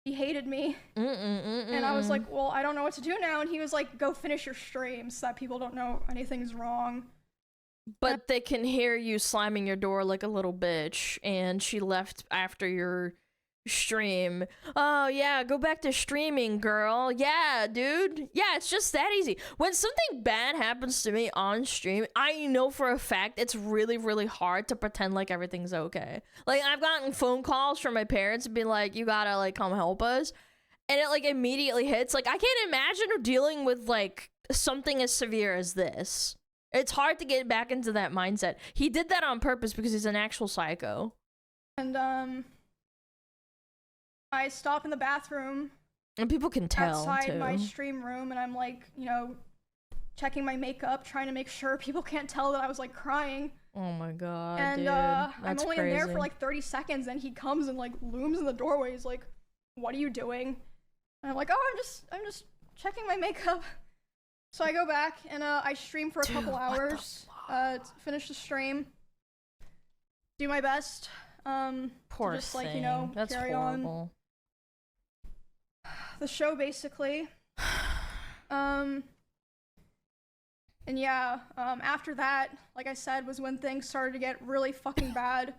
he hated me. And I was like, well, I don't know what to do now. And he was like, go finish your stream so that people don't know anything's wrong. But they can hear you slamming your door like a little bitch, and she left after your stream. Oh yeah, go back to streaming, girl. Yeah, dude. Yeah, it's just that easy. When something bad happens to me on stream, I know for a fact it's really, really hard to pretend like everything's okay. Like, I've gotten phone calls from my parents and be like, you gotta, like, come help us. And it, like, immediately hits. Like, I can't imagine dealing with, like, something as severe as this. It's hard to get back into that mindset. He did that on purpose because he's an actual psycho. And, I stop in the bathroom. And people can tell, outside too. my stream room, and I'm, like, you know, checking my makeup, trying to make sure people can't tell that I was, like, crying. Oh my god, and, dude. I'm only crazy. in there for, like, 30 seconds, and he comes and, like, looms in the doorway. He's like, what are you doing? And I'm like, oh, I'm just checking my makeup. So I go back and I stream for a couple hours. Finish the stream. Do my best. Poor to just thing. like, you know, That's carry horrible. on the show basically. And yeah, after that, like I said, was when things started to get really fucking bad.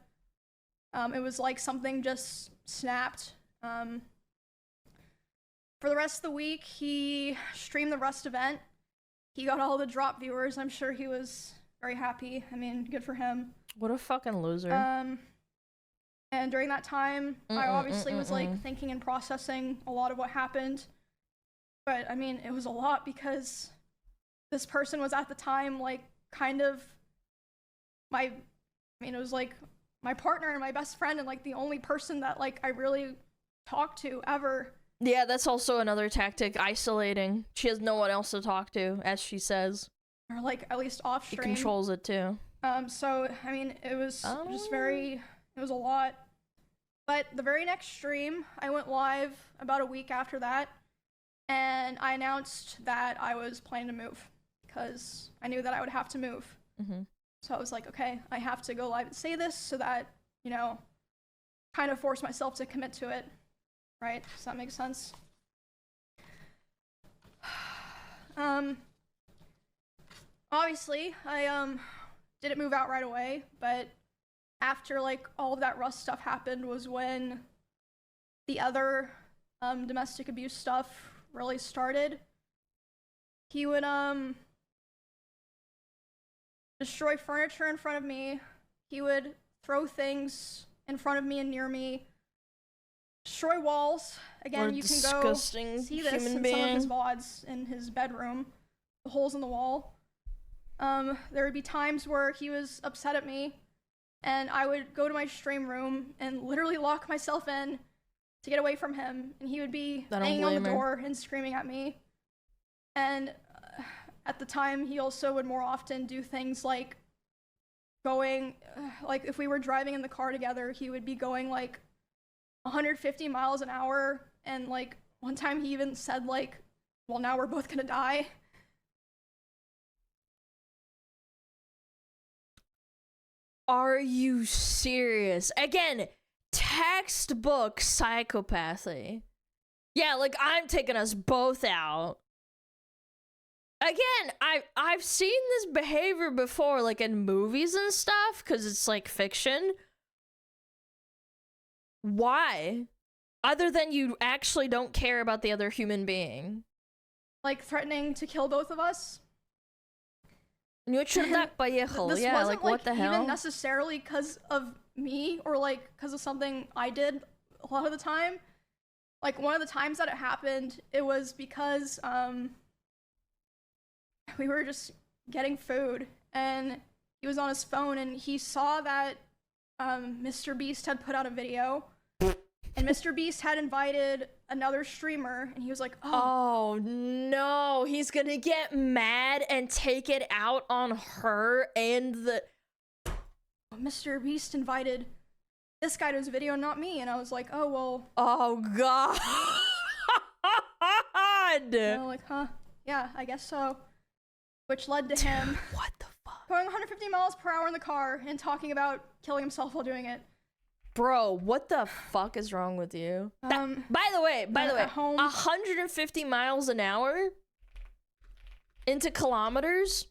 It was like something just snapped. For the rest of the week, he streamed the Rust event. He got all the drop viewers. I'm sure he was very happy. I mean, good for him. What a fucking loser. And during that time, I obviously was like thinking and processing a lot of what happened. But I mean, it was a lot because this person was at the time like kind of it was like my partner and my best friend and like the only person that like I really talked to ever. Yeah, that's also another tactic, isolating. She has no one else to talk to, as she says. Or like at least off She stream. controls it too. So I mean, it was just it was a lot. But the very next stream, I went live about a week after that, and I announced that I was planning to move because I knew that I would have to move. So I was like, okay, I have to go live and say this so that, you know, kind of force myself to commit to it. Right? Does that make sense? Obviously, I didn't move out right away, but after like all of that Rust stuff happened was when the other domestic abuse stuff really started. He would destroy furniture in front of me. He would throw things in front of me and near me. Destroy walls. Again, you can go see this in some of his VODs in his bedroom. The holes in the wall. There would be times where he was upset at me, and I would go to my stream room and literally lock myself in to get away from him, and he would be banging on the door and screaming at me. And at the time, he also would more often do things like going, like if we were driving in the car together, he would be going like 150 miles an hour, and like one time he even said like, well, now we're both gonna die. Are you serious? Again, textbook psychopathy. Yeah, like I'm taking us both out. Again, I've seen this behavior before, like in movies and stuff, because it's like fiction. Why? Other than you actually don't care about the other human being. Like threatening to kill both of us. This yeah, wasn't like what the hell? Even necessarily because of me or like because of something I did a lot of the time. Like one of the times that it happened, it was because we were just getting food and he was on his phone and he saw that Mr. Beast had put out a video and Mr. Beast had invited another streamer and he was like, oh no, he's gonna get mad and take it out on her and the Mr. Beast invited this guy to his video, not me. And I was like, oh well, oh god. And I'm like, huh, yeah, I guess so. Which led to him what the fuck? going 150 miles per hour in the car and talking about killing himself while doing it. Bro, what the fuck is wrong with you? By the way, at home, 150 miles an hour into kilometers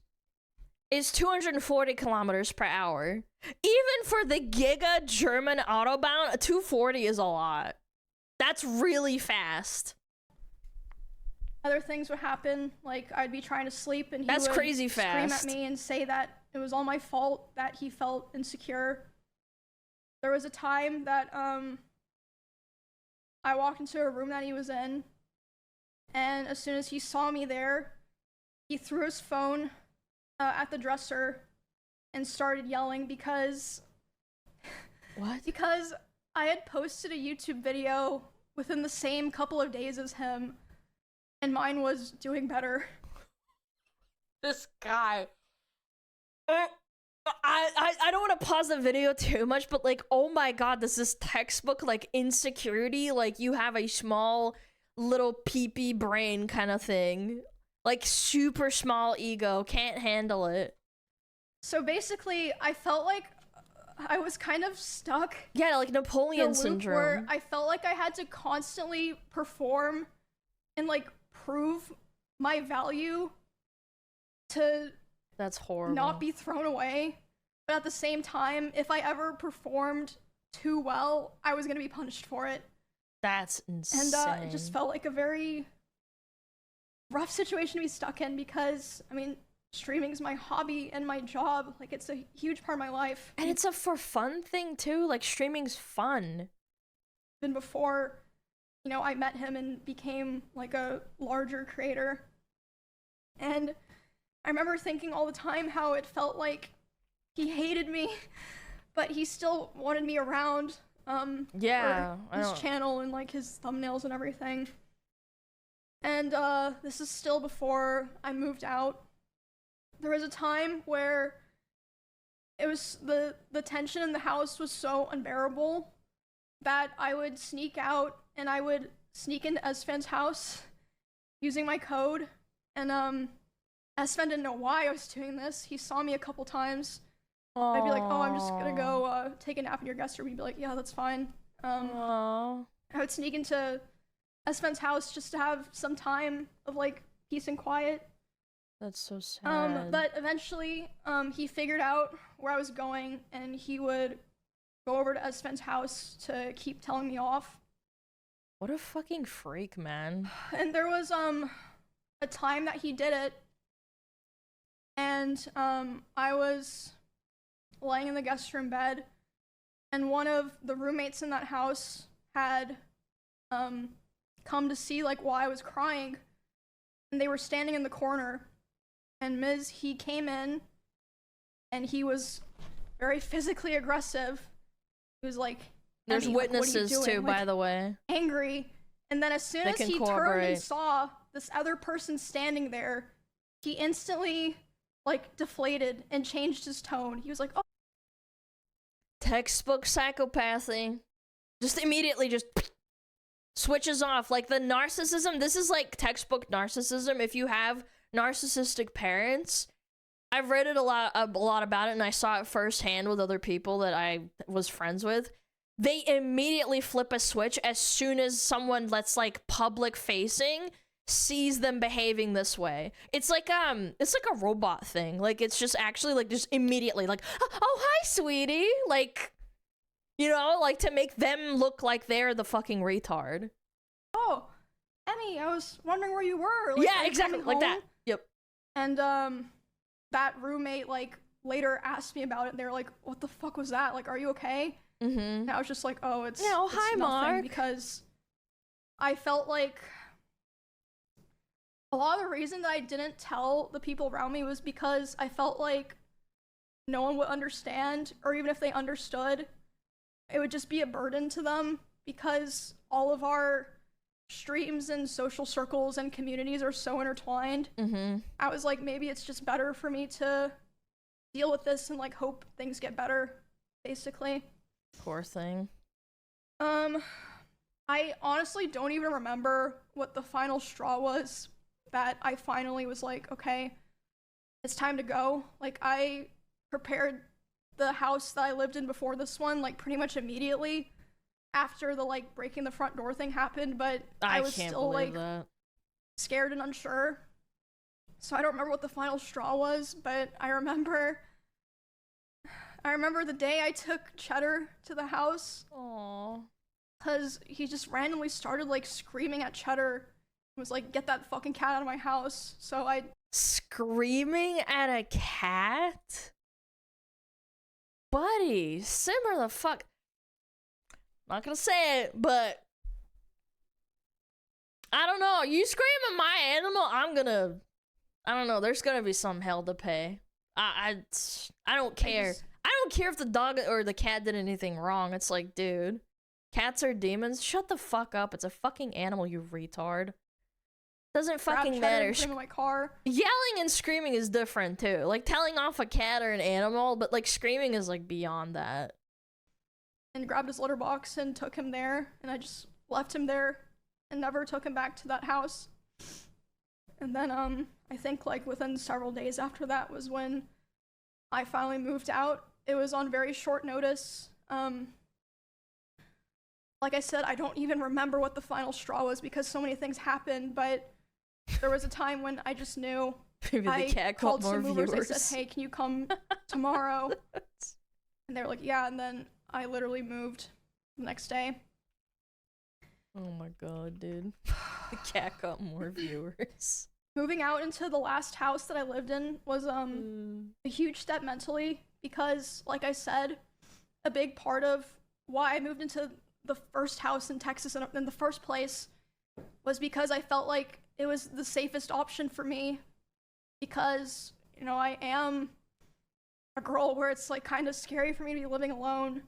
is 240 kilometers per hour. Even for the Giga German Autobahn, 240 is a lot. That's really fast. Other things would happen, like I'd be trying to sleep and he would crazy fast. Scream at me and say that it was all my fault that he felt insecure. There was a time that I walked into a room that he was in, and as soon as he saw me there, he threw his phone at the dresser and started yelling because because I had posted a YouTube video within the same couple of days as him, and mine was doing better. This guy. I don't want to pause the video too much, but like, oh my god, this is textbook like insecurity. Like you have a small little pee-pee brain kind of thing. Like, super small ego, can't handle it. So basically, I felt like I was kind of stuck. Yeah, like Napoleon in a loop syndrome. where I felt like I had to constantly perform and like prove my value to That's horrible. not be thrown away. But at the same time, if I ever performed too well, I was gonna be punished for it. That's insane. And it just felt like a very rough situation to be stuck in because, I mean, streaming is my hobby and my job. Like, it's a huge part of my life. And it's a for fun thing too. Like, streaming's fun. Even before, you know, I met him and became like a larger creator. And I remember thinking all the time how it felt like he hated me, but he still wanted me around. Yeah, for his channel and like his thumbnails and everything. And this is still before I moved out. There was a time where it was the tension in the house was so unbearable that I would sneak out and I would sneak into Esfan's house using my code. And Esfan didn't know why I was doing this. He saw me a couple times. I'd be like, oh, I'm just gonna go take a nap in your guest room. He'd be like, yeah, that's fine. I would sneak into Esfan's house just to have some time of like peace and quiet. That's so sad. But eventually, he figured out where I was going, and he would go over to Esfan's house to keep telling me off. What a fucking freak, man. And there was a time that he did it, and I was laying in the guest room bed, and one of the roommates in that house had come to see like why I was crying, and they were standing in the corner, and he came in, and he was very physically aggressive. He was like, there's witnesses like, too, by the way. Angry. And then as soon as he turned and saw this other person standing there, he instantly like deflated and changed his tone. He was like, oh. Textbook psychopathy. Just immediately just switches off. Like the narcissism, this is like textbook narcissism. If you have narcissistic parents, I've read it a lot about it, and I saw it firsthand with other people that I was friends with. They immediately flip a switch as soon as someone that's like public facing sees them behaving this way. It's like a robot thing. Like it's just actually like just immediately like, oh hi sweetie, like, you know, like to make them look like they're the fucking retard. Oh, Emmy, I was wondering where you were. Like, yeah, exactly like that. Yep. And that roommate like later asked me about it, and they were like, what the fuck was that? Like, are you okay? Mm-hmm. And I was just like, oh, it's, yeah, oh, it's hi, nothing, Mark. because I felt like a lot of the reason that I didn't tell the people around me was because I felt like no one would understand, or even if they understood, it would just be a burden to them, because all of our streams and social circles and communities are so intertwined. Mm-hmm. I was like, maybe it's just better for me to deal with this and like hope things get better, basically. Poor thing. I honestly don't even remember what the final straw was that I finally was like, okay, it's time to go. Like, I prepared the house that I lived in before this one, like, pretty much immediately after the, like, breaking the front door thing happened, but I was still, like, scared and unsure. So I don't remember what the final straw was, but I remember the day I took Cheddar to the house. Aww. Because he just randomly started, like, screaming at Cheddar. He was like, get that fucking cat out of my house. So I... Screaming at a cat? Buddy, simmer the fuck... Not gonna say it, but... I don't know. You scream at my animal, I'm gonna... I don't know. There's gonna be some hell to pay. I don't care. I don't care if the dog or the cat did anything wrong. It's like, dude, cats are demons. Shut the fuck up. It's a fucking animal, you retard. Doesn't fucking matter. In my car. Yelling and screaming is different too. Like telling off a cat or an animal, but like screaming is like beyond that. And grabbed his litter box and took him there, and I just left him there and never took him back to that house. And then I think like within several days after that was when I finally moved out. It was on very short notice. Like I said, I don't even remember what the final straw was because so many things happened, but there was a time when I just knew. Maybe the I cat called got more some movers. viewers. I said, hey, can you come tomorrow? And they were like, yeah, and then I literally moved the next day. Oh my god, dude. The cat got more viewers. Moving out into the last house that I lived in was a huge step mentally because, like I said, a big part of why I moved into the first house in Texas in the first place was because I felt like it was the safest option for me because, you know, I am a girl where it's like kind of scary for me to be living alone.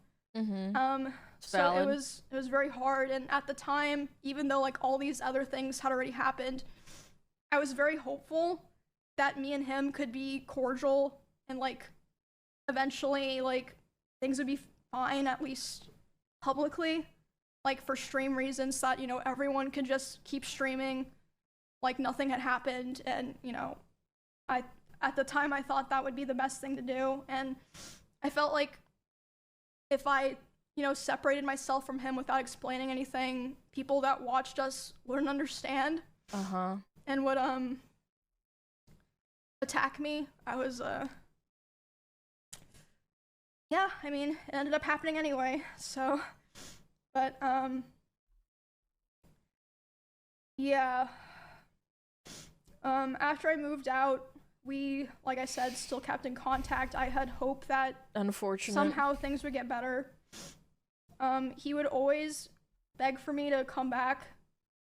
So valid. it was very hard, and at the time, even though like all these other things had already happened, I was very hopeful that me and him could be cordial and like eventually like things would be fine, at least publicly, like for stream reasons, that, you know, everyone could just keep streaming like nothing had happened. And, you know, at the time I thought that would be the best thing to do, and I felt like if I, you know, separated myself from him without explaining anything, people that watched us wouldn't understand. And would attack me. I was yeah, I mean, it ended up happening anyway. So, but yeah. After I moved out, we, like I said, still kept in contact. I had hope that Unfortunate. somehow things would get better. He would always beg for me to come back,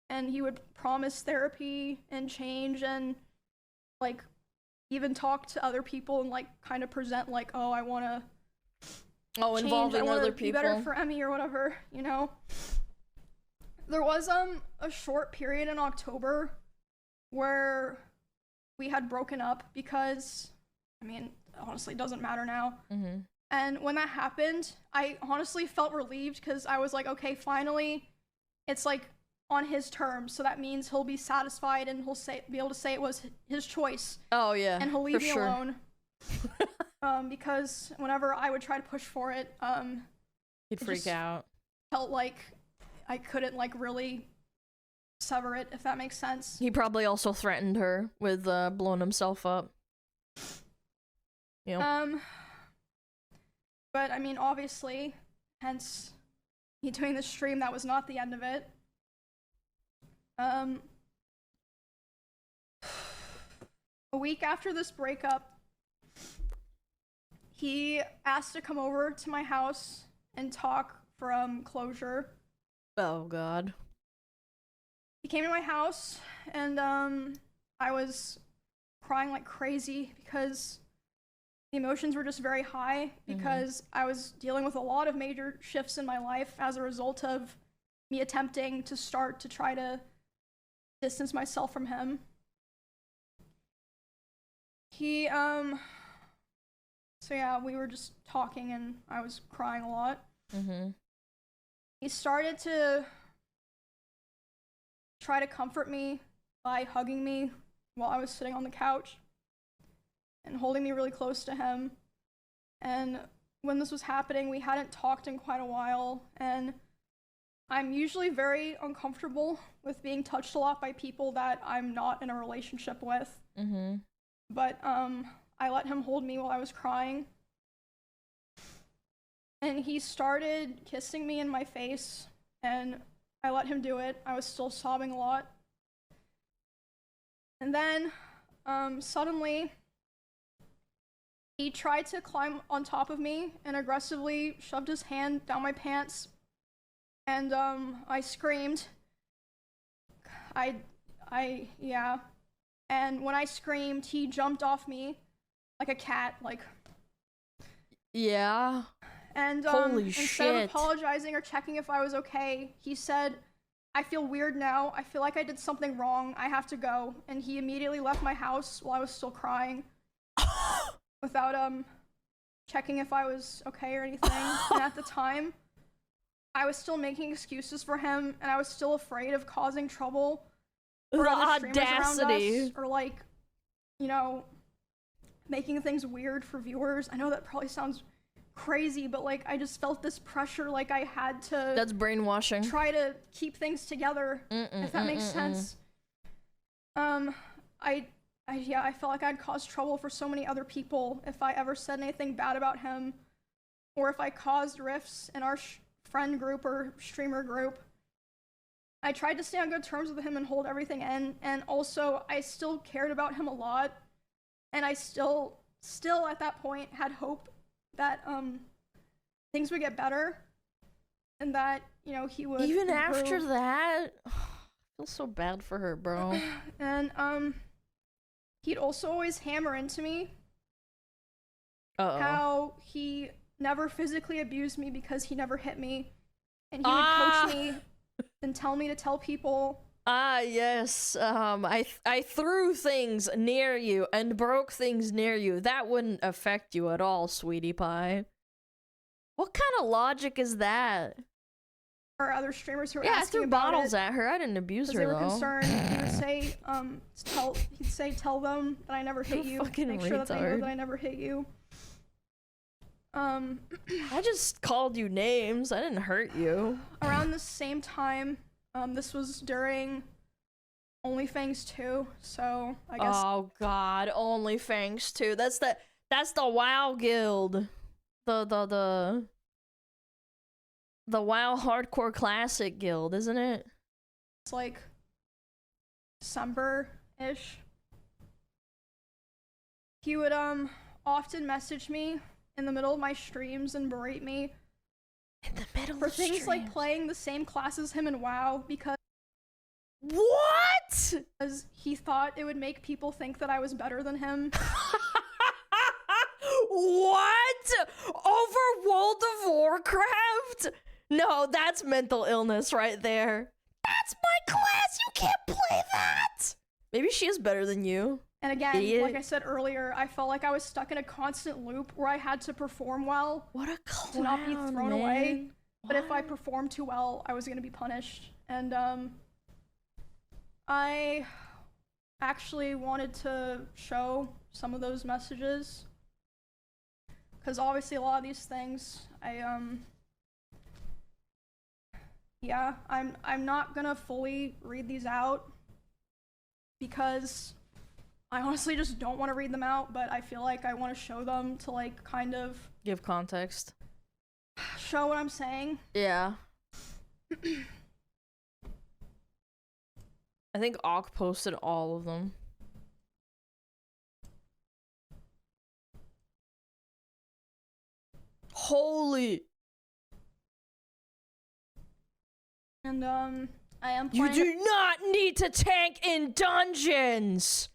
and he would promise therapy and change and like even talk to other people and like kind of present like, oh, I want to change, involving I wanna other be people. better for Emmy or whatever, you know. There was a short period in October where we had broken up because, I mean, honestly, it doesn't matter now. And when that happened, I honestly felt relieved because I was like, okay, finally, it's like on his terms, so that means he'll be satisfied and he'll be able to say it was his choice. Oh yeah, and he'll leave me sure. alone. Because whenever I would try to push for it, He'd it freak just out. felt like I couldn't like really sever it, if that makes sense. He probably also threatened her with blowing himself up. Yep. But I mean, obviously, hence me doing this stream, that was not the end of it. A week after this breakup, he asked to come over to my house and talk for closure. Oh god. He came to my house, and I was crying like crazy because the emotions were just very high because I was dealing with a lot of major shifts in my life as a result of me attempting to start to try to distance myself from him. He, so yeah, we were just talking and I was crying a lot. He started to try to comfort me by hugging me while I was sitting on the couch and holding me really close to him. And when this was happening, we hadn't talked in quite a while, and I'm usually very uncomfortable with being touched a lot by people that I'm not in a relationship with. But I let him hold me while I was crying, and he started kissing me in my face, and I let him do it. I was still sobbing a lot. And then suddenly he tried to climb on top of me and aggressively shoved his hand down my pants, and I screamed. Yeah. And when I screamed, he jumped off me like a cat, like. Yeah. And Holy instead of shit. apologizing or checking if I was okay, he said, I feel weird now. I feel like I did something wrong. I have to go. And he immediately left my house while I was still crying without checking if I was okay or anything. And at the time, I was still making excuses for him, and I was still afraid of causing trouble or The other streamers around audacity. us, or like, you know, making things weird for viewers. I know that probably sounds crazy, but like I just felt this pressure, like I had to That's brainwashing. try to keep things together, if that makes sense. I felt like I'd caused trouble for so many other people if I ever said anything bad about him, or if I caused rifts in our friend group or streamer group. I tried to stay on good terms with him and hold everything in, and also I still cared about him a lot, and I still at that point had hope that things would get better, and that, you know, he would Even improve. after that, I feel so bad for her, bro. And he'd also always hammer into me how he never physically abused me because he never hit me, and he would coach me and tell me to tell people. Yes. I threw things near you and broke things near you. That wouldn't affect you at all, sweetie pie. What kind of logic is that? Or other streamers who were Yeah, I asking threw about bottles it, at her. I didn't abuse her, they were though. concerned. He would say, tell them that I never hit you. Fucking Make sure that they know retard. that I never hit you. I just called you names. I didn't hurt you. Around the same time, this was during OnlyFans 2, so I guess. Oh God, OnlyFans too. That's the WoW guild. The WoW Hardcore Classic guild, isn't it? It's like December-ish. He would often message me in the middle of my streams and berate me In the middle for of things like streams. playing the same class as him in WoW because What? he thought it would make people think that I was better than him. What? Over World of Warcraft? No, that's mental illness right there. That's my class. You can't play that. Maybe she is better than you. And again, Idiot. like I said earlier, I felt like I was stuck in a constant loop where I had to perform well What a clown, to not be thrown man. away. But if I What? performed too well, I was gonna be punished. And I actually wanted to show some of those messages, because obviously a lot of these things, yeah, I'm not gonna fully read these out because I honestly just don't want to read them out, but I feel like I want to show them to like kind of Give context. show what I'm saying. Yeah. I think Auk posted all of them. Holy. And I am You playing. do not need to tank in dungeons.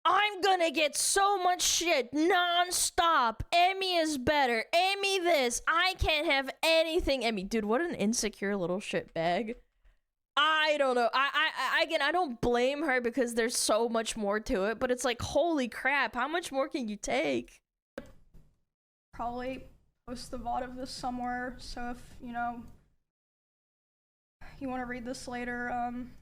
I'm gonna get so much shit non-stop. Emmy is better. Emmy this. I can't have anything. Emmy, dude, what an insecure little shit bag. I don't know. Again, I don't blame her because there's so much more to it, but it's like, holy crap, how much more can you take? Probably post the VOD of this somewhere, so if, you know, you want to read this later,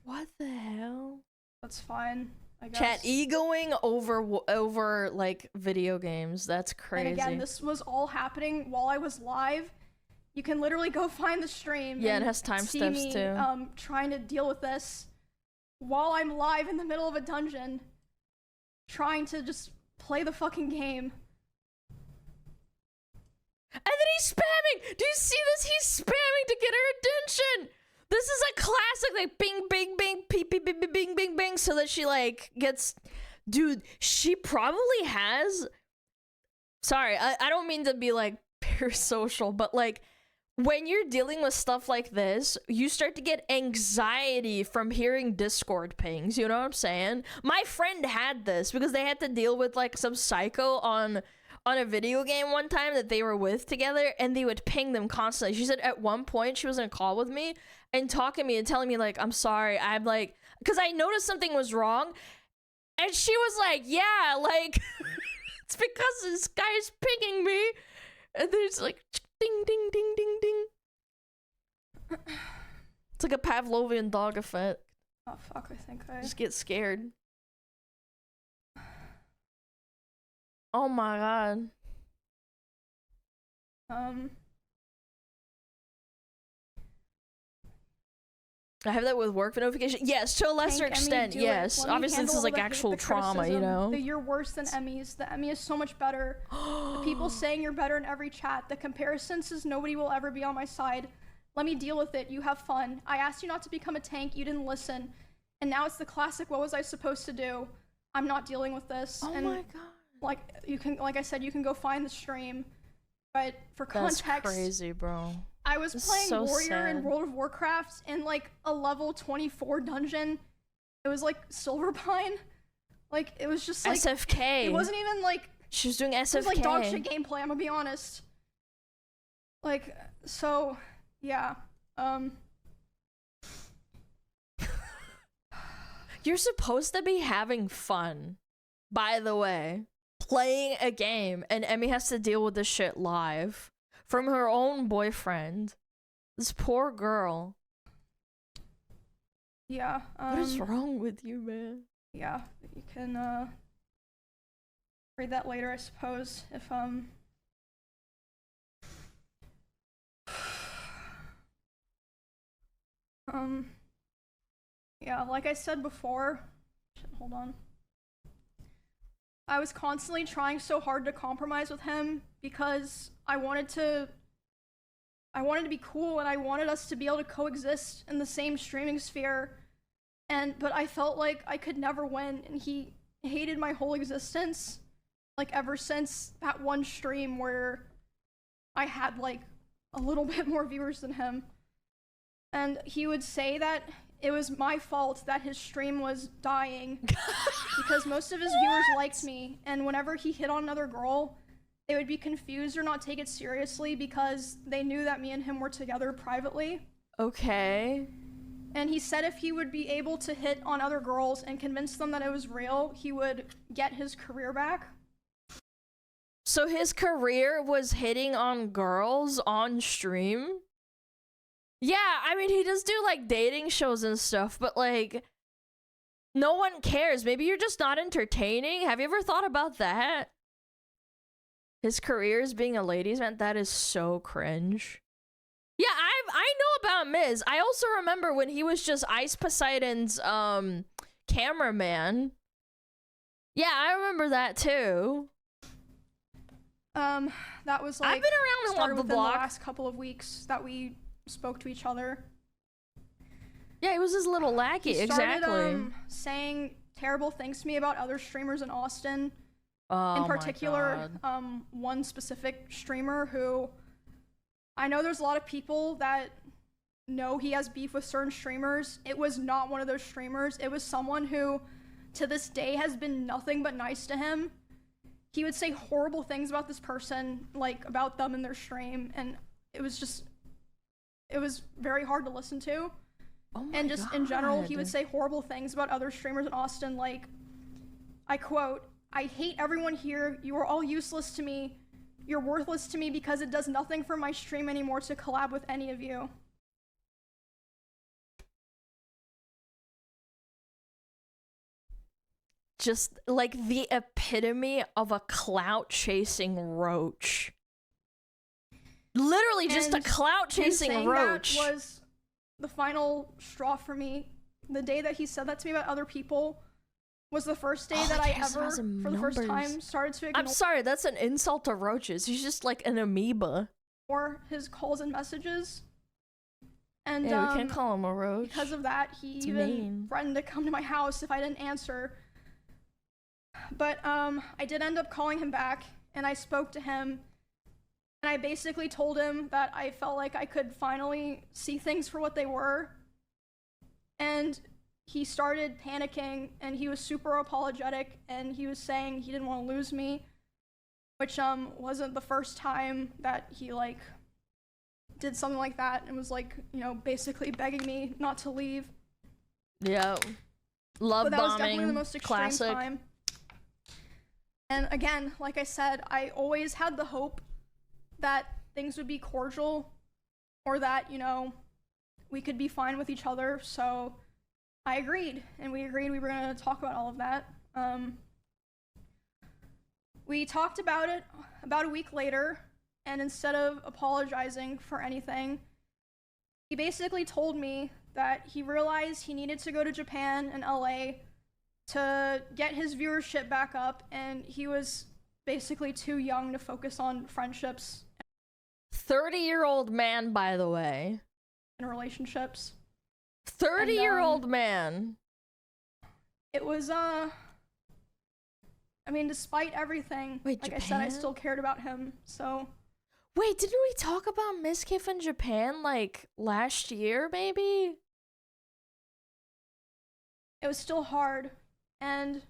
What the hell? that's fine, I guess. Chat egoing over like video games. That's crazy. And again, this was all happening while I was live. You can literally go find the stream. Yeah, it and has see timestamps me, too. trying to deal with this while I'm live in the middle of a dungeon, trying to just play the fucking game. And then he's spamming! Do you see this? He's spamming to get her attention! This is a classic, like, bing, bing, bing, beep, beep, beep, beep, bing, bing, bing, so that she, like, gets... Dude, she probably has... Sorry, I don't mean to be, like, parasocial, but, like, when you're dealing with stuff like this, you start to get anxiety from hearing Discord pings, you know what I'm saying? My friend had this because they had to deal with, like, some psycho on a video game one time that they were with together, and they would ping them constantly. She said at one point she was in a call with me and talking to me and telling me, like, I'm sorry, I'm like, because I noticed something was wrong, and she was like, yeah, like, it's because this guy is pinging me, and then it's like, ding, ding, ding, ding, ding. It's like a Pavlovian dog effect. Oh fuck, I think I... Just get scared. Oh my god. I have that with work notification. Yes, to a lesser Hank, extent, Emmy, do yes. it. Let me Obviously, this handle is like the hate, actual the trauma, you criticism. know? You're worse than Emmys. The Emmy is so much better. The people saying you're better in every chat. The comparison says nobody will ever be on my side. Let me deal with it. You have fun. I asked you not to become a tank. You didn't listen. And now it's the classic, what was I supposed to do? I'm not dealing with this. Oh and my god. like you can, like I said, you can go find the stream. But for That's context, crazy, bro. I was playing so Warrior in sad. World of Warcraft in like a level 24 dungeon. It was like Silverpine. Like it was just like SFK. it wasn't even like She was doing SFK. it was like dog shit gameplay, I'm gonna be honest. Like so yeah. You're supposed to be having fun, by the way. Playing a game, and Emmy has to deal with this shit live from her own boyfriend. This poor girl. Yeah. What is wrong with you, man? Yeah, you can read that later, I suppose, if yeah, like I said before, shit, hold on. I was constantly trying so hard to compromise with him because I wanted to be cool and I wanted us to be able to coexist in the same streaming sphere. But I felt like I could never win, and he hated my whole existence, like ever since that one stream where I had like a little bit more viewers than him. And he would say that it was my fault that his stream was dying because most of his viewers liked me, and whenever he hit on another girl, they would be confused or not take it seriously because they knew that me and him were together privately. Okay. And he said if he would be able to hit on other girls and convince them that it was real, he would get his career back. So his career was hitting on girls on stream? Yeah, I mean, he does do like dating shows and stuff, but like, no one cares. Maybe you're just not entertaining. Have you ever thought about that? His career is being a ladies' man? That is so cringe. Yeah, I know about Miz. I also remember when he was just Ice Poseidon's cameraman. Yeah, I remember that too. That was like I've been around started the within block. the last couple of weeks that we spoke to each other. Yeah, he was his little lackey. He started, exactly. Saying terrible things to me about other streamers in Austin. Oh, in particular, my God. one specific streamer who I know there's a lot of people that know he has beef with certain streamers. It was not one of those streamers. It was someone who, to this day, has been nothing but nice to him. He would say horrible things about this person, like about them in their stream, and it was very hard to listen to. Oh my And just God. in general, he would say horrible things about other streamers in Austin, like, I quote, "I hate everyone here. You are all useless to me. You're worthless to me because it does nothing for my stream anymore to collab with any of you." Just like the epitome of a clout chasing roach. Literally just a And clout him chasing saying roach. That was the final straw for me. The day that he said that to me about other people was the first day that I ever, for the first time, started to I'm sorry, that's an insult to roaches. He's just like an amoeba. ignore his calls and messages. And Yeah, we can't call him a roach. because of that, he It's even mean. threatened to come to my house if I didn't answer. But I did end up calling him back, and I spoke to him, and I basically told him that I felt like I could finally see things for what they were. And he started panicking, and he was super apologetic, and he was saying he didn't want to lose me, which wasn't the first time that he like did something like that and was like, you know, basically begging me not to leave. Yeah. Love But that was definitely bombing. the most extreme Classic. time. And again, like I said, I always had the hope that things would be cordial, or that, you know, we could be fine with each other, so I agreed, and we agreed we were gonna talk about all of that. We talked about it about a week later, and instead of apologizing for anything, he basically told me that he realized he needed to go to Japan and LA to get his viewership back up, and he was basically too young to focus on friendships 30-year-old man, by the way. and relationships. 30-year-old man. It was, I mean, despite everything, Wait, like I said, I Japan? still cared about him, so... Wait, didn't we talk about Miskiff in Japan, like, last year, maybe? It was still hard, and...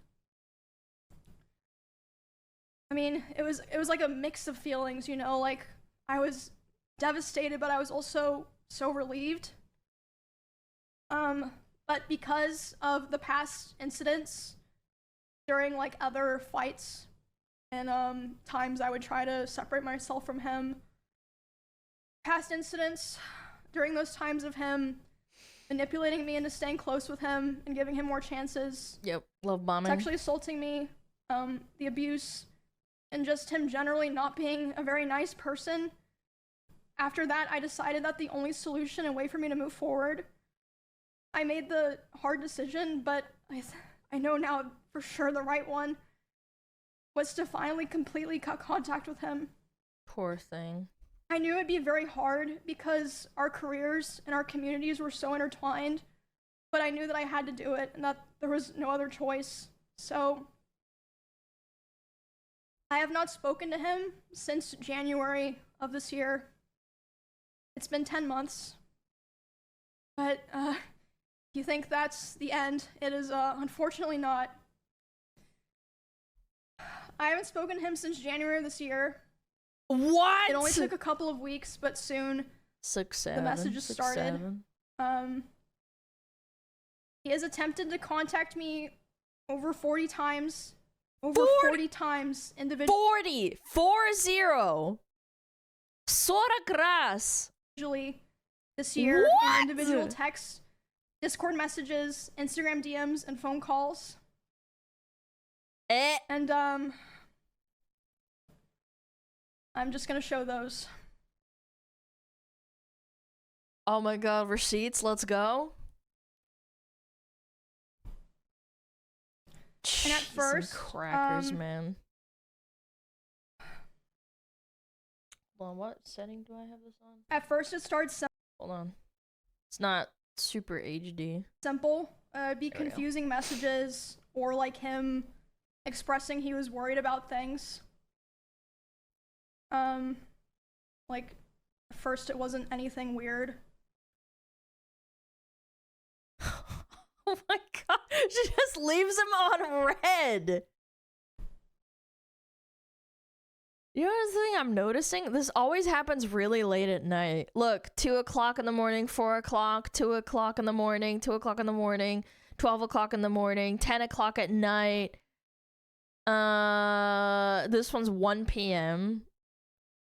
I mean, it was like a mix of feelings, you know, like, I was devastated, but I was also so relieved. But because of the past incidents during, like, other fights and, times I would try to separate myself from him, past incidents during those times of him manipulating me into staying close with him and giving him more chances, Yep, love bombing. sexually assaulting me, the abuse, and just him generally not being a very nice person. After that, I decided that the only solution and way for me to move forward, I made the hard decision, but I know now for sure the right one, was to finally completely cut contact with him. Poor thing. I knew it'd be very hard because our careers and our communities were so intertwined, but I knew that I had to do it and that there was no other choice. So I have not spoken to him since January of this year. It's been 10 months. But if you think that's the end, it is unfortunately not. I haven't spoken to him since January of this year. What? It only took a couple of weeks, but soon 6, 7. the messages 6, started. 7. He has attempted to contact me over 40 times. Over 40 times individually 40! Sora Gras! this year What? in individual texts, Discord messages, Instagram DMs, and phone calls. And I'm just gonna show those. Oh my god, receipts, let's go. And at Cheese first, crackers, man. Hold on, what setting do I have this on? At first it starts Hold on. It's not super HD. simple, be There we go. confusing messages, or like him expressing he was worried about things. Like, at first it wasn't anything weird. Oh my god, she just leaves him on red. You know the thing I'm noticing? This always happens really late at night. Look, 2 o'clock in the morning, 4 o'clock, 2 o'clock in the morning, 2 o'clock in the morning, 12 o'clock in the morning, 10 o'clock at night. This one's 1 p.m.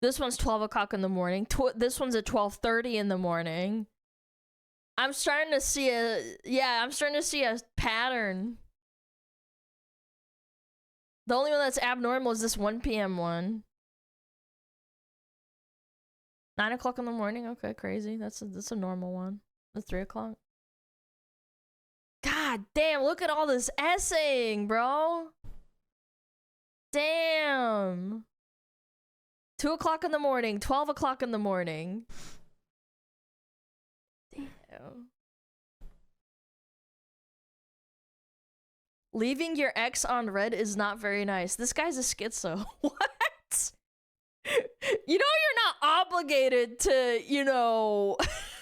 This one's 12 o'clock in the morning. This one's at 12:30 in the morning. I'm starting to see a pattern. The only one that's abnormal is this 1 p.m. one. 9 o'clock in the morning? Okay, crazy. That's a normal one. The 3 o'clock. God damn, look at all this essaying, bro. Damn. 2 o'clock in the morning, 12 o'clock in the morning. Damn. Leaving your ex on red is not very nice. This guy's a schizo. What? You know you're not obligated to, you know,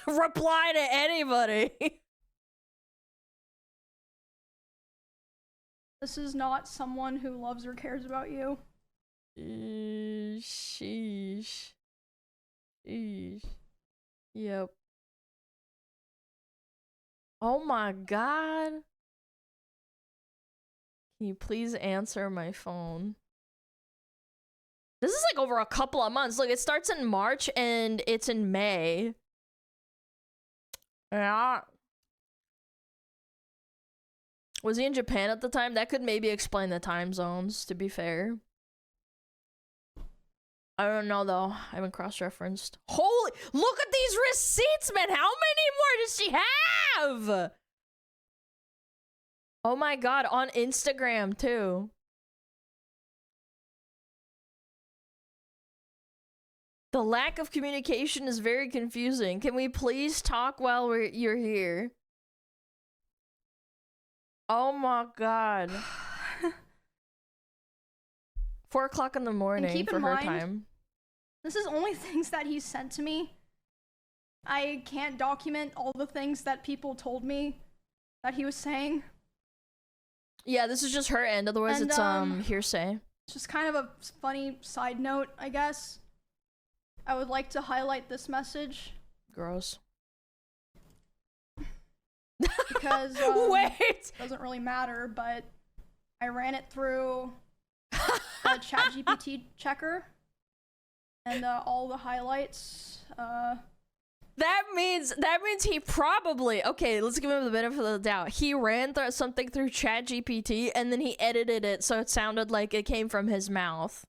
reply to anybody. This is not someone who loves or cares about you. Sheesh. Sheesh. Yep. Oh my god. Can you please answer my phone? This is like over a couple of months. Look, it starts in March and it's in May. Yeah. Was he in Japan at the time? That could maybe explain the time zones, to be fair. I don't know, though. I haven't cross-referenced. Holy... Look at these receipts, man! How many more does she have? Oh my god, on Instagram, too. The lack of communication is very confusing. Can we please talk while you're here? Oh my god. 4 o'clock in the morning for her time. This is only things that he sent to me. I can't document all the things that people told me that he was saying. Yeah, this is just her end, otherwise it's hearsay. Just kind of a funny side note, I guess. I would like to highlight this message. Gross. Because wait, it doesn't really matter, but I ran it through a ChatGPT checker, and all the highlights. That means he probably, okay, let's give him the benefit of the doubt. He ran something through ChatGPT and then he edited it so it sounded like it came from his mouth.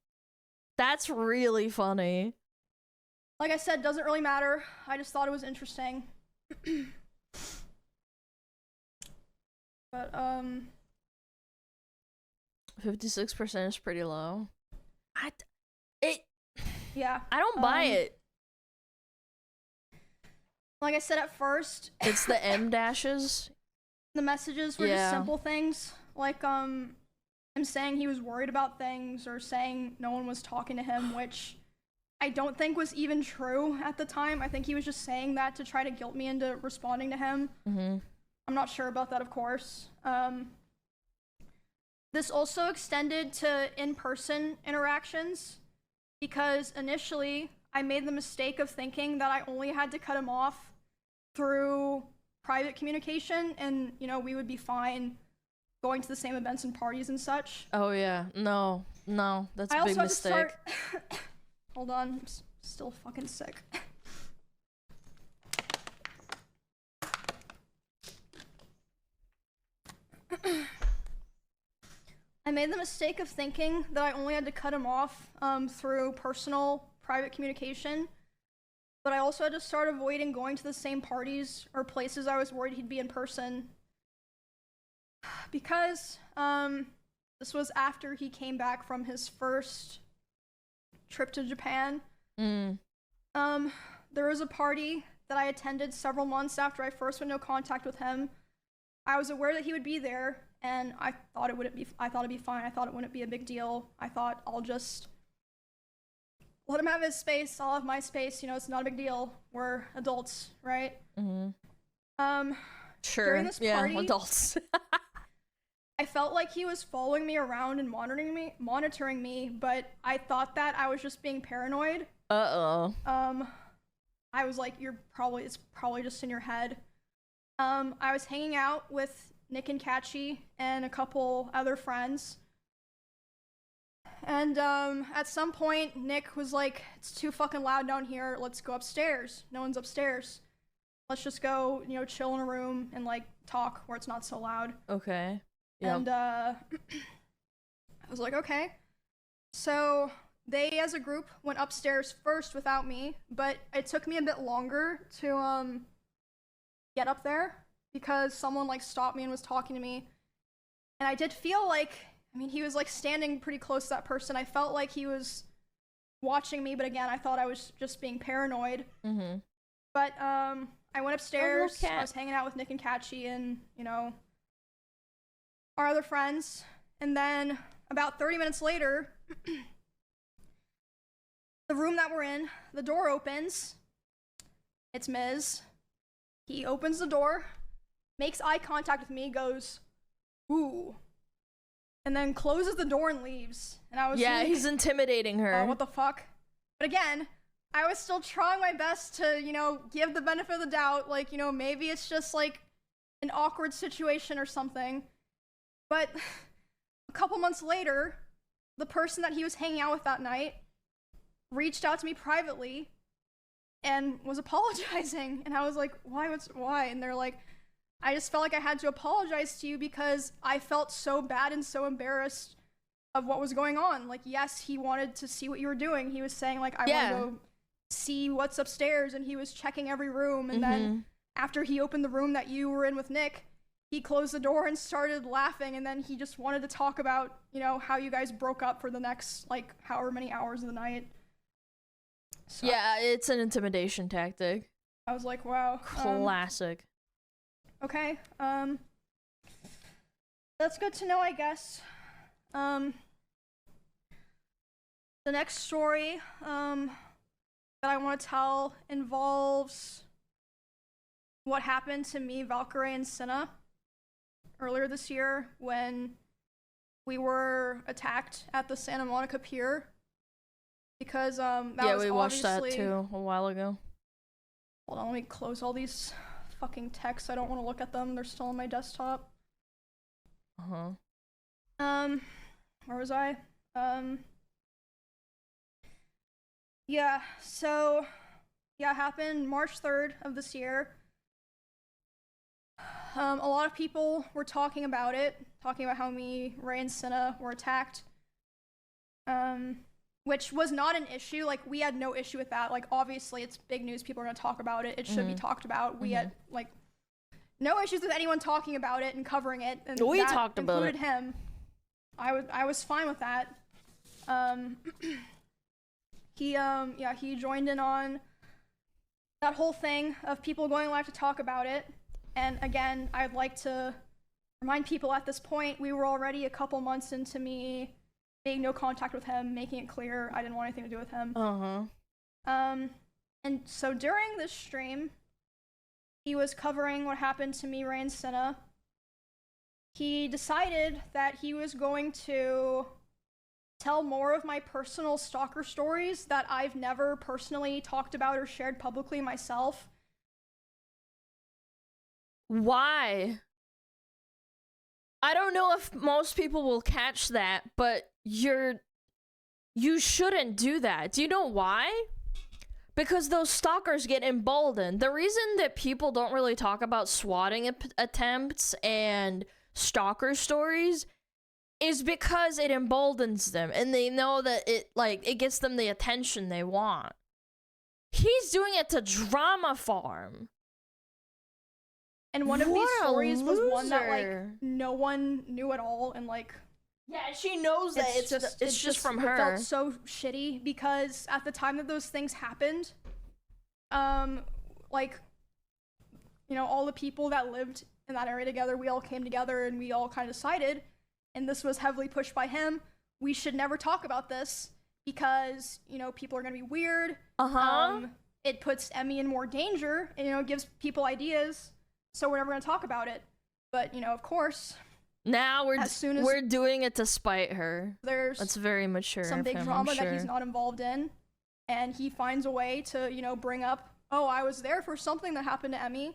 That's really funny. Like I said, doesn't really matter. I just thought it was interesting. But 56% is pretty low. Yeah. I don't buy it. Like I said at first, it's the M dashes. The messages were just simple things, like him saying he was worried about things, or saying no one was talking to him, which I don't think was even true at the time. I think he was just saying that to try to guilt me into responding to him. I'm not sure about that, of course. This also extended to in-person interactions, because initially I made the mistake of thinking that I only had to cut him off through private communication, and, you know, we would be fine going to the same events and parties and such. Oh yeah, no, that's a big mistake. Hold on, I'm still fucking sick. I made the mistake of thinking that I only had to cut him off through personal, private communication, but I also had to start avoiding going to the same parties or places I was worried he'd be in person. Because this was after he came back from his first trip to Japan. There was a party that I attended several months after I first went into contact with him. I was aware that he would be there, and I thought it'd be fine. I thought it wouldn't be a big deal. I thought I'll just let him have his space, I'll have my space, you know, it's not a big deal. We're adults, right? Sure. During this party, adults. I felt like he was following me around and monitoring me, but I thought that I was just being paranoid. I was like, it's probably just in your head. I was hanging out with Nick and Catchy and a couple other friends. And at some point, Nick was like, it's too fucking loud down here, let's go upstairs. No one's upstairs. Let's just go, you know, chill in a room and like talk where it's not so loud. Okay. Yep. And I was like, okay. So they, as a group, went upstairs first without me, but it took me a bit longer to get up there because someone like stopped me and was talking to me. And I did feel like, I mean, he was like standing pretty close to that person. I felt like he was watching me, but again, I thought I was just being paranoid. But I went upstairs. I was hanging out with Nick and Catchy and, you know, our other friends. And then about 30 minutes later, the room that we're in, the door opens. It's Miz. He opens the door, makes eye contact with me, goes, ooh, and then closes the door and leaves. And I was like, he's intimidating her. Oh, what the fuck? But again, I was still trying my best to, you know, give the benefit of the doubt, like, you know, maybe it's just like an awkward situation or something. But a couple months later, the person that he was hanging out with that night reached out to me privately and was apologizing. And I was like, why? And they're like, I just felt like I had to apologize to you because I felt so bad and so embarrassed of what was going on. Like, yes, he wanted to see what you were doing. He was saying, like, I want to go see what's upstairs, and he was checking every room. And then after he opened the room that you were in with Nick, he closed the door and started laughing, and then he just wanted to talk about, you know, how you guys broke up for the next, like, however many hours of the night. So Yeah, it's an intimidation tactic. I was like, wow. Classic. Okay, that's good to know, I guess. The next story, that I want to tell involves what happened to me, Valkyrie, and Cinna earlier this year when we were attacked at the Santa Monica Pier. Because, that was we watched that obviously... too a while ago. Hold on, let me close all these fucking texts. I don't want to look at them. They're still on my desktop. Where was I? Yeah, so, yeah, it happened March 3rd of this year. A lot of people were talking about it, talking about how me, Ray, and Cinna were attacked. Which was not an issue. Like, we had no issue with that. Like, obviously, it's big news. People are gonna talk about it. It should be talked about. We had, like, no issues with anyone talking about it and covering it. And we that talked about it. included him. I was fine with that. He joined in on that whole thing of people going live to talk about it. And again, I'd like to remind people at this point, we were already a couple months into me making no contact with him, making it clear I didn't want anything to do with him. And so during this stream, he was covering what happened to me, Ray, and Cinna. He decided that he was going to tell more of my personal stalker stories that I've never personally talked about or shared publicly myself. Why? I don't know if most people will catch that, but you shouldn't do that. Do you know why? Because those stalkers get emboldened. The reason that people don't really talk about swatting attempts and stalker stories is because it emboldens them, and they know that it gets them the attention they want. He's doing it to drama farm. And one of these stories was one that, like, no one knew at all, and, like... Yeah, she knows that it's just from her. It felt so shitty, because at the time that those things happened, like, you know, all the people that lived in that area together, we all came together, and we all kind of decided, and this was heavily pushed by him, we should never talk about this, because, you know, people are gonna be weird. It puts Emmy in more danger, and, you know, it gives people ideas. So we're never going to talk about it. But, you know, of course, now we're doing it to spite her. That's very mature. Some big drama that he's not involved in. And he finds a way to, you know, bring up, oh, I was there for something that happened to Emmy.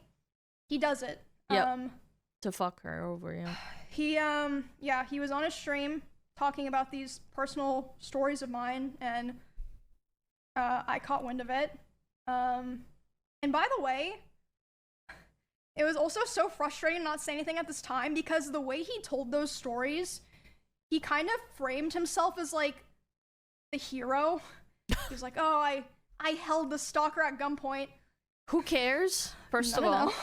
He does it. Yep. To fuck her over, yeah. He was on a stream talking about these personal stories of mine, and I caught wind of it. And by the way, it was also so frustrating not saying anything at this time, because the way he told those stories, he kind of framed himself as, like, the hero. He was like, oh, I held the stalker at gunpoint. Who cares? First of all.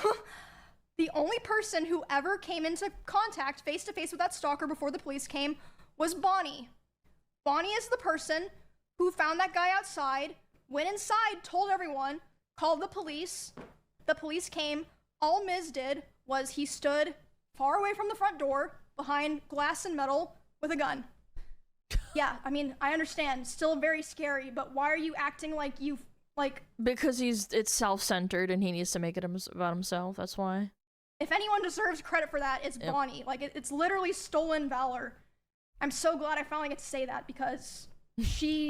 The only person who ever came into contact face-to-face with that stalker before the police came was Bonnie. Bonnie is the person who found that guy outside, went inside, told everyone, called the police. The police came. All Miz did was he stood far away from the front door, behind glass and metal, with a gun. Yeah, I mean, I understand. Still very scary, but why are you acting like you, like... Because it's self-centered and he needs to make it about himself, that's why. If anyone deserves credit for that, it's Bonnie. Like, it's literally stolen valor. I'm so glad I finally get to say that, because she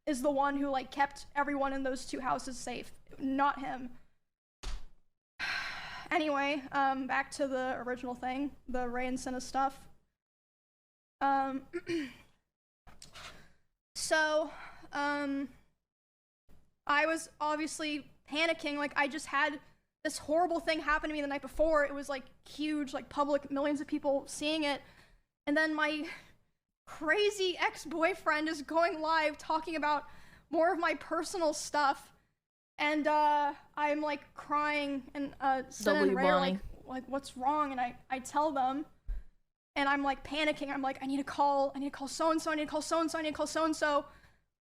is the one who, like, kept everyone in those two houses safe, not him. Anyway, back to the original thing, the Ray and Cinna stuff. So, I was obviously panicking. Like, I just had this horrible thing happen to me the night before. It was like huge, like public, millions of people seeing it. And then my crazy ex-boyfriend is going live talking about more of my personal stuff. And I'm like crying, and Senna and Ray are like, what's wrong? And I tell them, and I'm like panicking. I'm like, I need to call so-and-so, I need to call so-and-so, I need to call so-and-so.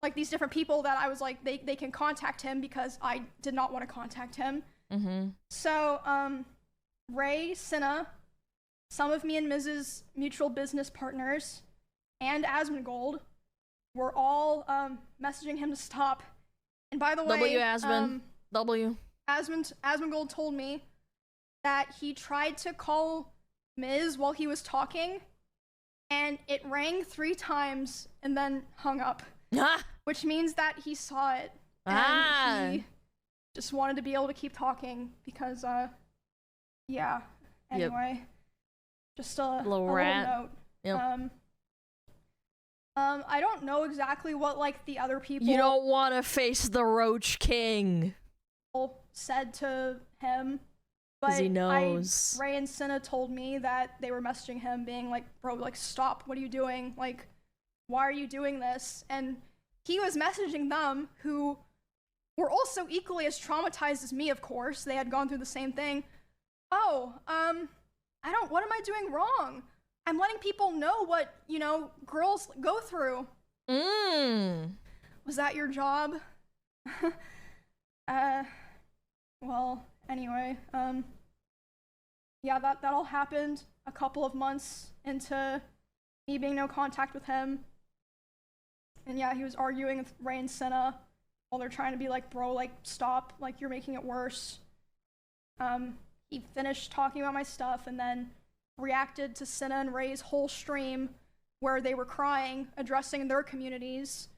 Like these different people that I was like, they can contact him, because I did not want to contact him. Mm-hmm. So, Ray, Senna, some of me and Miz's mutual business partners, and Asmongold were all messaging him to stop. And by the way, Asmongold told me that he tried to call Miz while he was talking, and it rang 3 times and then hung up. Which means that he saw it, and he just wanted to be able to keep talking, because yeah. Anyway, just a little note. Yep. I don't know exactly what like the other people You don't want to face the Roach King said to him, but he knows. Ray and Senna told me that they were messaging him being like, bro, like stop, what are you doing? Like, why are you doing this? And he was messaging them, who were also equally as traumatized as me, of course. They had gone through the same thing. Oh, what am I doing wrong? I'm letting people know what, girls go through. Was that your job? Well, anyway, yeah, that all happened a couple of months into me being no contact with him. And yeah, he was arguing with Ray and Senna while they're trying to be like, bro, like, stop, like, you're making it worse. He finished talking about my stuff and then reacted to Senna and Ray's whole stream where they were crying, addressing their communities,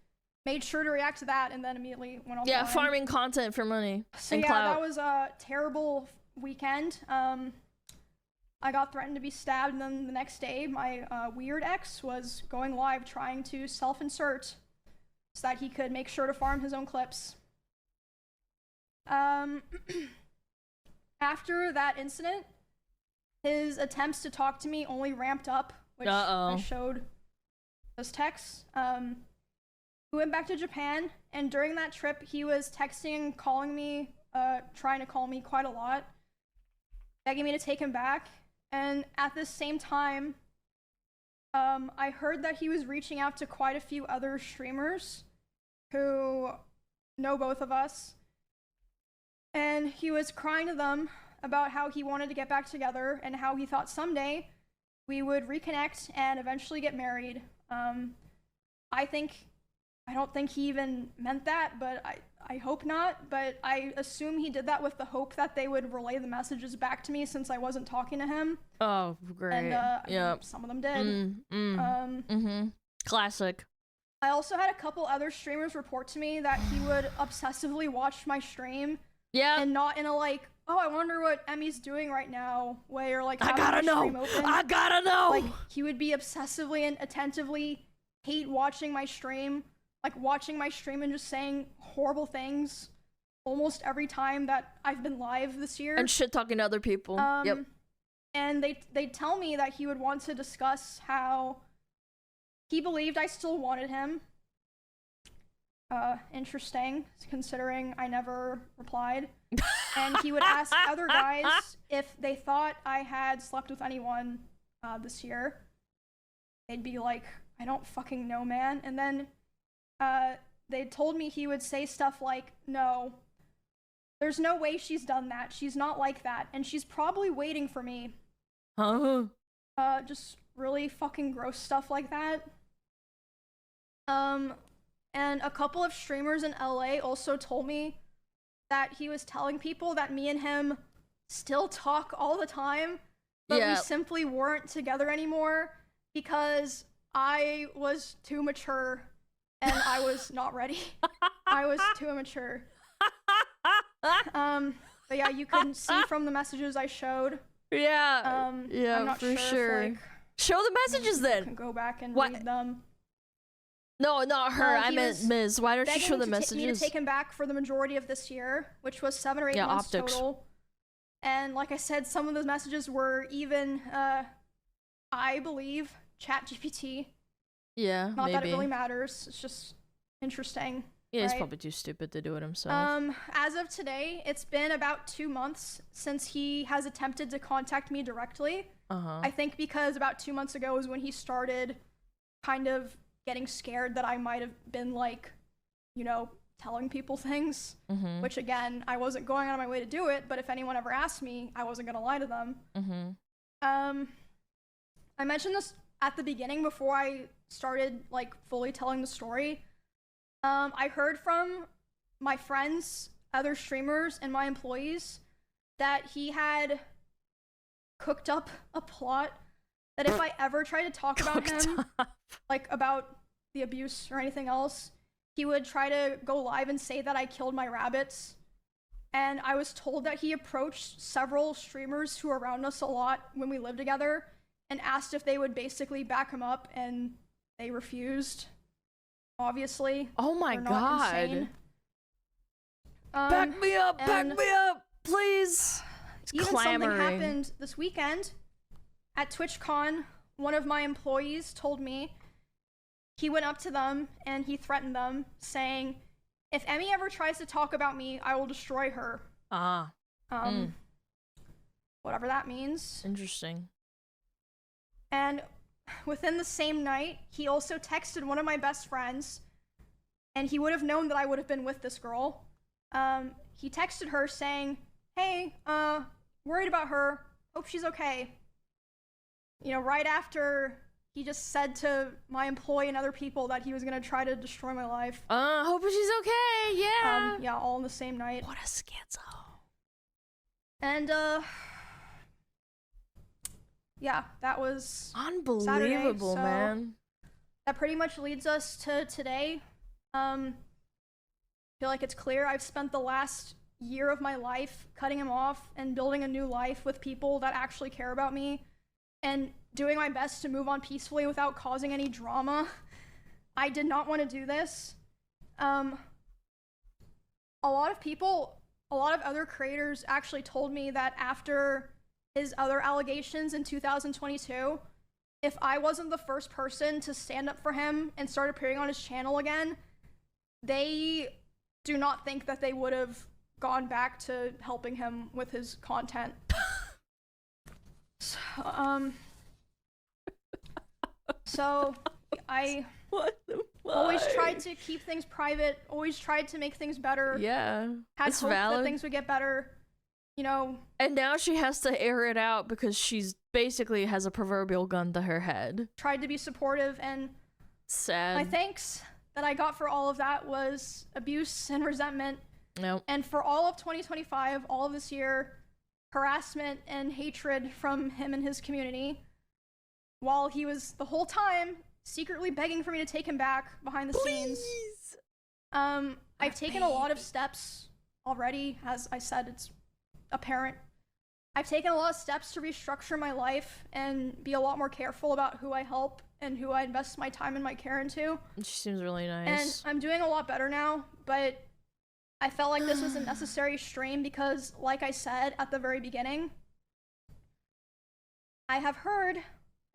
made sure to react to that, and then immediately went offline. Yeah, farming content for money. So and yeah, clout. that was a terrible weekend. I got threatened to be stabbed, and then the next day, my weird ex was going live trying to self-insert so that he could make sure to farm his own clips. After that incident, his attempts to talk to me only ramped up, which I showed those texts. We went back to Japan, and during that trip, he was texting, calling me, trying to call me quite a lot, begging me to take him back. And at the same time, I heard that he was reaching out to quite a few other streamers who know both of us. And he was crying to them about how he wanted to get back together and how he thought someday we would reconnect and eventually get married. I don't think he even meant that, but I hope not. But I assume he did that with the hope that they would relay the messages back to me, since I wasn't talking to him. Oh, great. And I mean, some of them did. Classic. I also had a couple other streamers report to me that he would obsessively watch my stream. Yeah. And not in a like, oh, I wonder what Emmy's doing right now way, or like, I gotta know. I gotta know. Like, he would be obsessively and attentively hate watching my stream, like watching my stream and just saying horrible things almost every time that I've been live this year. And shit talking to other people. Yep. And they tell me that he would want to discuss how he believed I still wanted him. Interesting, considering I never replied. And he would ask other guys if they thought I had slept with anyone this year. They'd be like, I don't fucking know, man. And then they told me he would say stuff like, no, there's no way she's done that. She's not like that. And she's probably waiting for me. Huh? Just really fucking gross stuff like that. And a couple of streamers in LA also told me that he was telling people that me and him still talk all the time, but we simply weren't together anymore because I was too mature and I was not ready. I was too immature. But yeah, you can see from the messages I showed. Yeah. I'm not for sure. If, like, show the messages then. You can go back and read them. No, not her. I he meant was Ms. Why don't you show the me to messages? take him back for the majority of this year, which was 7 or 8 months optics. total. And like I said, some of those messages were even, I believe, ChatGPT. Yeah, Not maybe. that it really matters. It's just interesting. Yeah, he's right? probably too stupid to do it himself. As of today, it's been about 2 months since he has attempted to contact me directly. I think because about 2 months ago was when he started kind of getting scared that I might have been like, you know, telling people things, which again, I wasn't going out of my way to do it, but if anyone ever asked me, I wasn't gonna lie to them. I mentioned this at the beginning before I started like fully telling the story. I heard from my friends, other streamers, and my employees that he had cooked up a plot that if I ever tried to talk about him, like about the abuse or anything else, he would try to go live and say that I killed my rabbits. And I was told that he approached several streamers who were around us a lot when we lived together and asked if they would basically back him up, and they refused. Obviously. Oh my god. Insane. Back me up, please. Even clamoring. something happened this weekend at TwitchCon. One of my employees told me he went up to them and he threatened them, saying, if Emmy ever tries to talk about me, I will destroy her. Whatever that means. Interesting. And within the same night, he also texted one of my best friends, and he would have known that I would have been with this girl. He texted her saying, hey, worried about her, hope she's okay. You know, right after he just said to my employee and other people that he was gonna try to destroy my life. Hope she's okay, yeah. Yeah, all in the same night. What a schizo. And, yeah, that was unbelievable, Saturday, so man. That pretty much leads us to today. I feel like it's clear I've spent the last year of my life cutting him off and building a new life with people that actually care about me and doing my best to move on peacefully without causing any drama. I did not want to do this. A lot of other creators actually told me that after his other allegations in 2022, if I wasn't the first person to stand up for him and start appearing on his channel again, they do not think that they would have gone back to helping him with his content. So I always tried to keep things private, always tried to make things better. Yeah, had it's hope valid. that things would get better, you know. And now she has to air it out because she's basically has a proverbial gun to her head. Tried to be supportive, and sad. my thanks that I got for all of that was abuse and resentment. Nope. And for all of 2025, all of this year, harassment and hatred from him and his community, while he was the whole time secretly begging for me to take him back behind the scenes. I've taken a lot of steps already. As I said, it's apparent. I've taken a lot of steps to restructure my life and be a lot more careful about who I help and who I invest my time and my care into. She seems really nice. And I'm doing a lot better now, but I felt like this was a necessary strain because, like I said at the very beginning, I have heard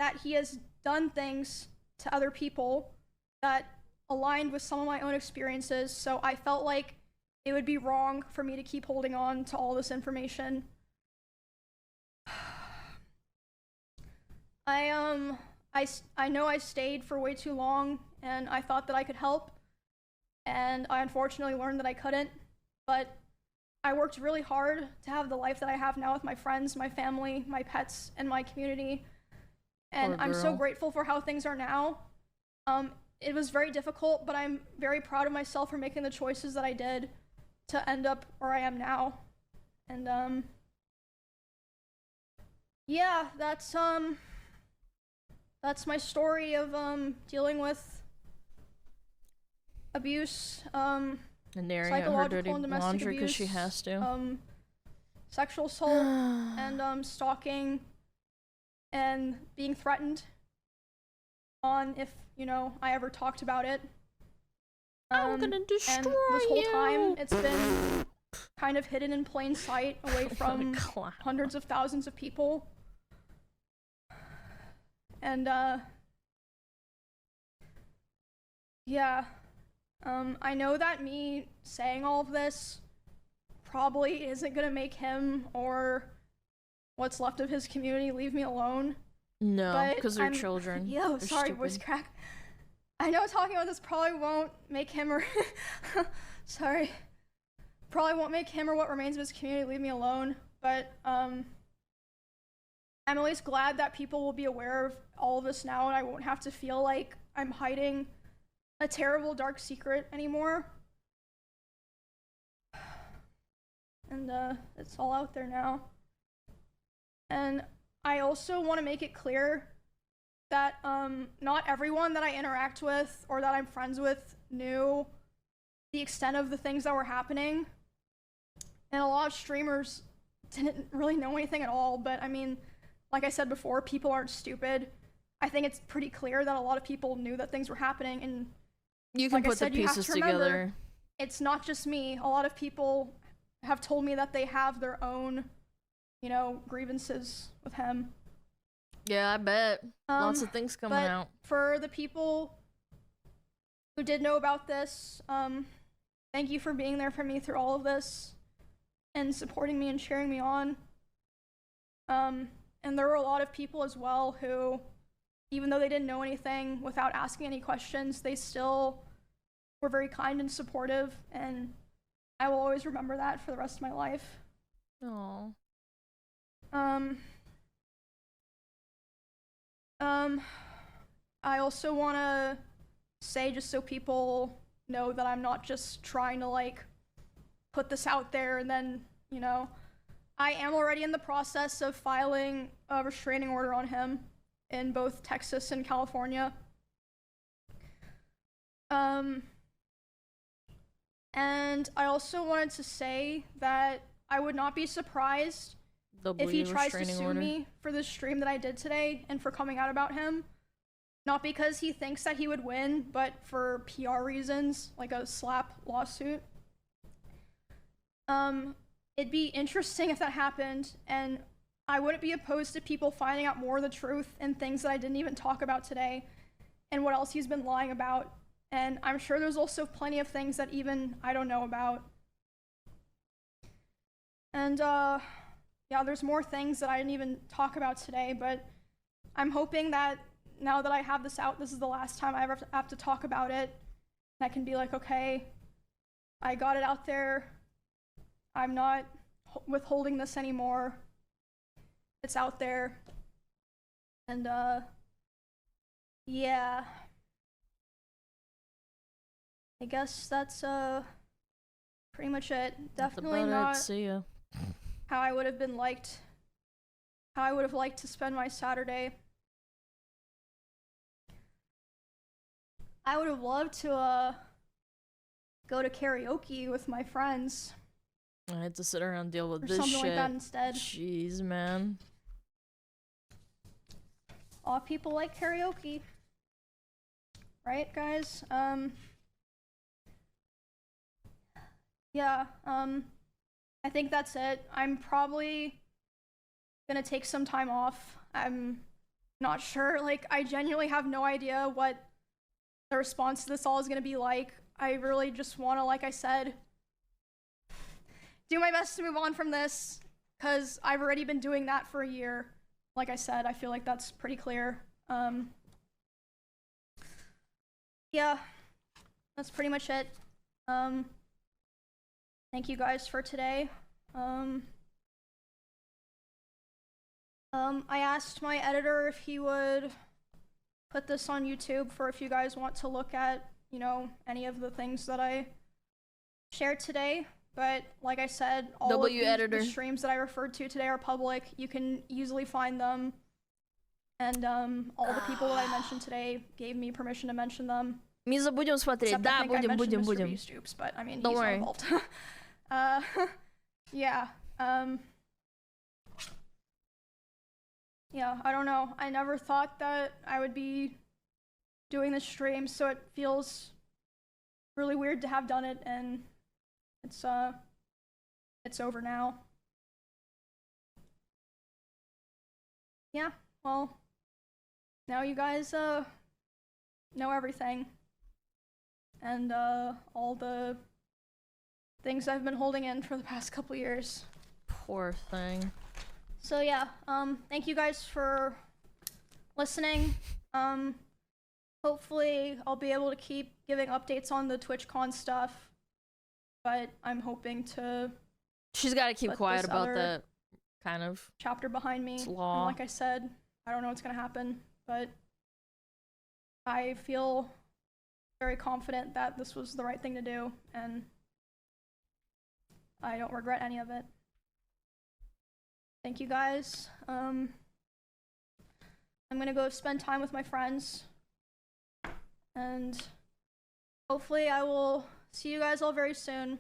that he has done things to other people that aligned with some of my own experiences, so I felt like it would be wrong for me to keep holding on to all this information. I know I stayed for way too long, and I thought that I could help, and I unfortunately learned that I couldn't, but I worked really hard to have the life that I have now with my friends, my family, my pets, and my community, and I'm so grateful for how things are now. It was very difficult, but I'm very proud of myself for making the choices that I did to end up where I am now. And yeah, that's my story of dealing with abuse, and airing out her dirty laundry because she has to. Sexual assault, and stalking, and being threatened. on if, you know, I ever talked about it. I'm gonna destroy and this whole you. time, it's been kind of hidden in plain sight away from Clown. hundreds of thousands of people. And, yeah. I know that me saying all of this probably isn't gonna make him or what's left of his community leave me alone. No, because they're children. Yo, They're sorry, stupid. voice crack. I know talking about this probably won't make him or sorry. Probably won't make him or what remains of his community leave me alone, but I'm at least glad that people will be aware of all of this now and I won't have to feel like I'm hiding a terrible dark secret anymore. And it's all out there now. And I also want to make it clear that not everyone that I interact with or that I'm friends with knew the extent of the things that were happening. And a lot of streamers didn't really know anything at all, but I mean, like I said before, people aren't stupid. I think it's pretty clear that a lot of people knew that things were happening, and You can like I put said, the you have pieces to remember, together. it's not just me. A lot of people have told me that they have their own, you know, grievances with him. Yeah, I bet. Lots of things coming but out. For the people who did know about this, thank you for being there for me through all of this and supporting me and cheering me on. And there were a lot of people as well who, even though they didn't know anything, without asking any questions, they still were very kind and supportive, and I will always remember that for the rest of my life. Aww. I also want to say, just so people know, that I'm not just trying to like put this out there and then, you know, I am already in the process of filing a restraining order on him in both Texas and California. And I also wanted to say that I would not be surprised if he tries to sue me for this stream that I did today and for coming out about him. Not because he thinks that he would win, but for PR reasons, like a slap lawsuit. It'd be interesting if that happened, and I wouldn't be opposed to people finding out more of the truth and things that I didn't even talk about today, and what else he's been lying about. And I'm sure there's also plenty of things that even I don't know about. And yeah, there's more things that I didn't even talk about today, but I'm hoping that now that I have this out, this is the last time I ever have to talk about it. And I can be like, okay, I got it out there. I'm not withholding this anymore. It's out there. And yeah. I guess that's pretty much it. Definitely not See ya. how I would have liked to spend my Saturday. I would have loved to go to karaoke with my friends. I had to sit around and deal with Or this something shit. like that instead. Jeez, man. A lot of people like karaoke. Right, guys? Yeah, I think that's it. I'm probably gonna take some time off. I'm not sure. Like, I genuinely have no idea what the response to this all is gonna be like. I really just wanna, like I said, do my best to move on from this, because I've already been doing that for a year. Like I said, I feel like that's pretty clear. Yeah, that's pretty much it. Thank you guys for today. I asked my editor if he would put this on YouTube for if you guys want to look at, you know, any of the things that I shared today. But like I said, all of the streams that I referred to today are public. You can easily find them. And all the people that I mentioned today gave me permission to mention them. Миза, будем смотреть. Except Да, I think I mentioned будем. Mr. Beastoops, but I mean, Don't he's not worry. involved. Yeah. Yeah, I don't know. I never thought that I would be doing this stream, so it feels really weird to have done it, and it's over now. Yeah, well, now you guys know everything, and all the things I've been holding in for the past couple years. Poor thing. So yeah, thank you guys for listening. Hopefully I'll be able to keep giving updates on the TwitchCon stuff, but I'm hoping to. She's got to keep quiet about other that kind of chapter behind me. law. And like I said, I don't know what's gonna happen, but I feel very confident that this was the right thing to do, and I don't regret any of it. Thank you guys. I'm gonna go spend time with my friends, and hopefully I will see you guys all very soon.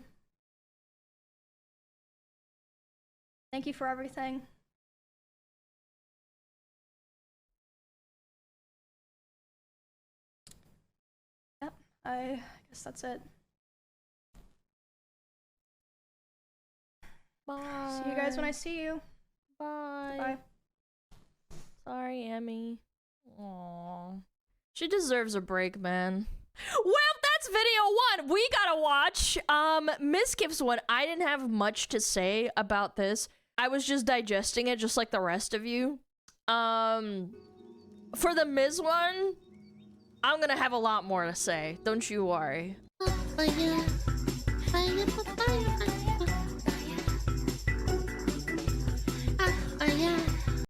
Thank you for everything. Yep, I guess that's it. Bye. See you guys when I see you. Bye. Bye. Sorry, Emmy. Aww. She deserves a break, man. Well, that's video 1. We gotta watch Misgifts 1. I didn't have much to say about this. I was just digesting it just like the rest of you. For the Miz one, I'm gonna have a lot more to say. Don't you worry. Fire, fire, fire, fire.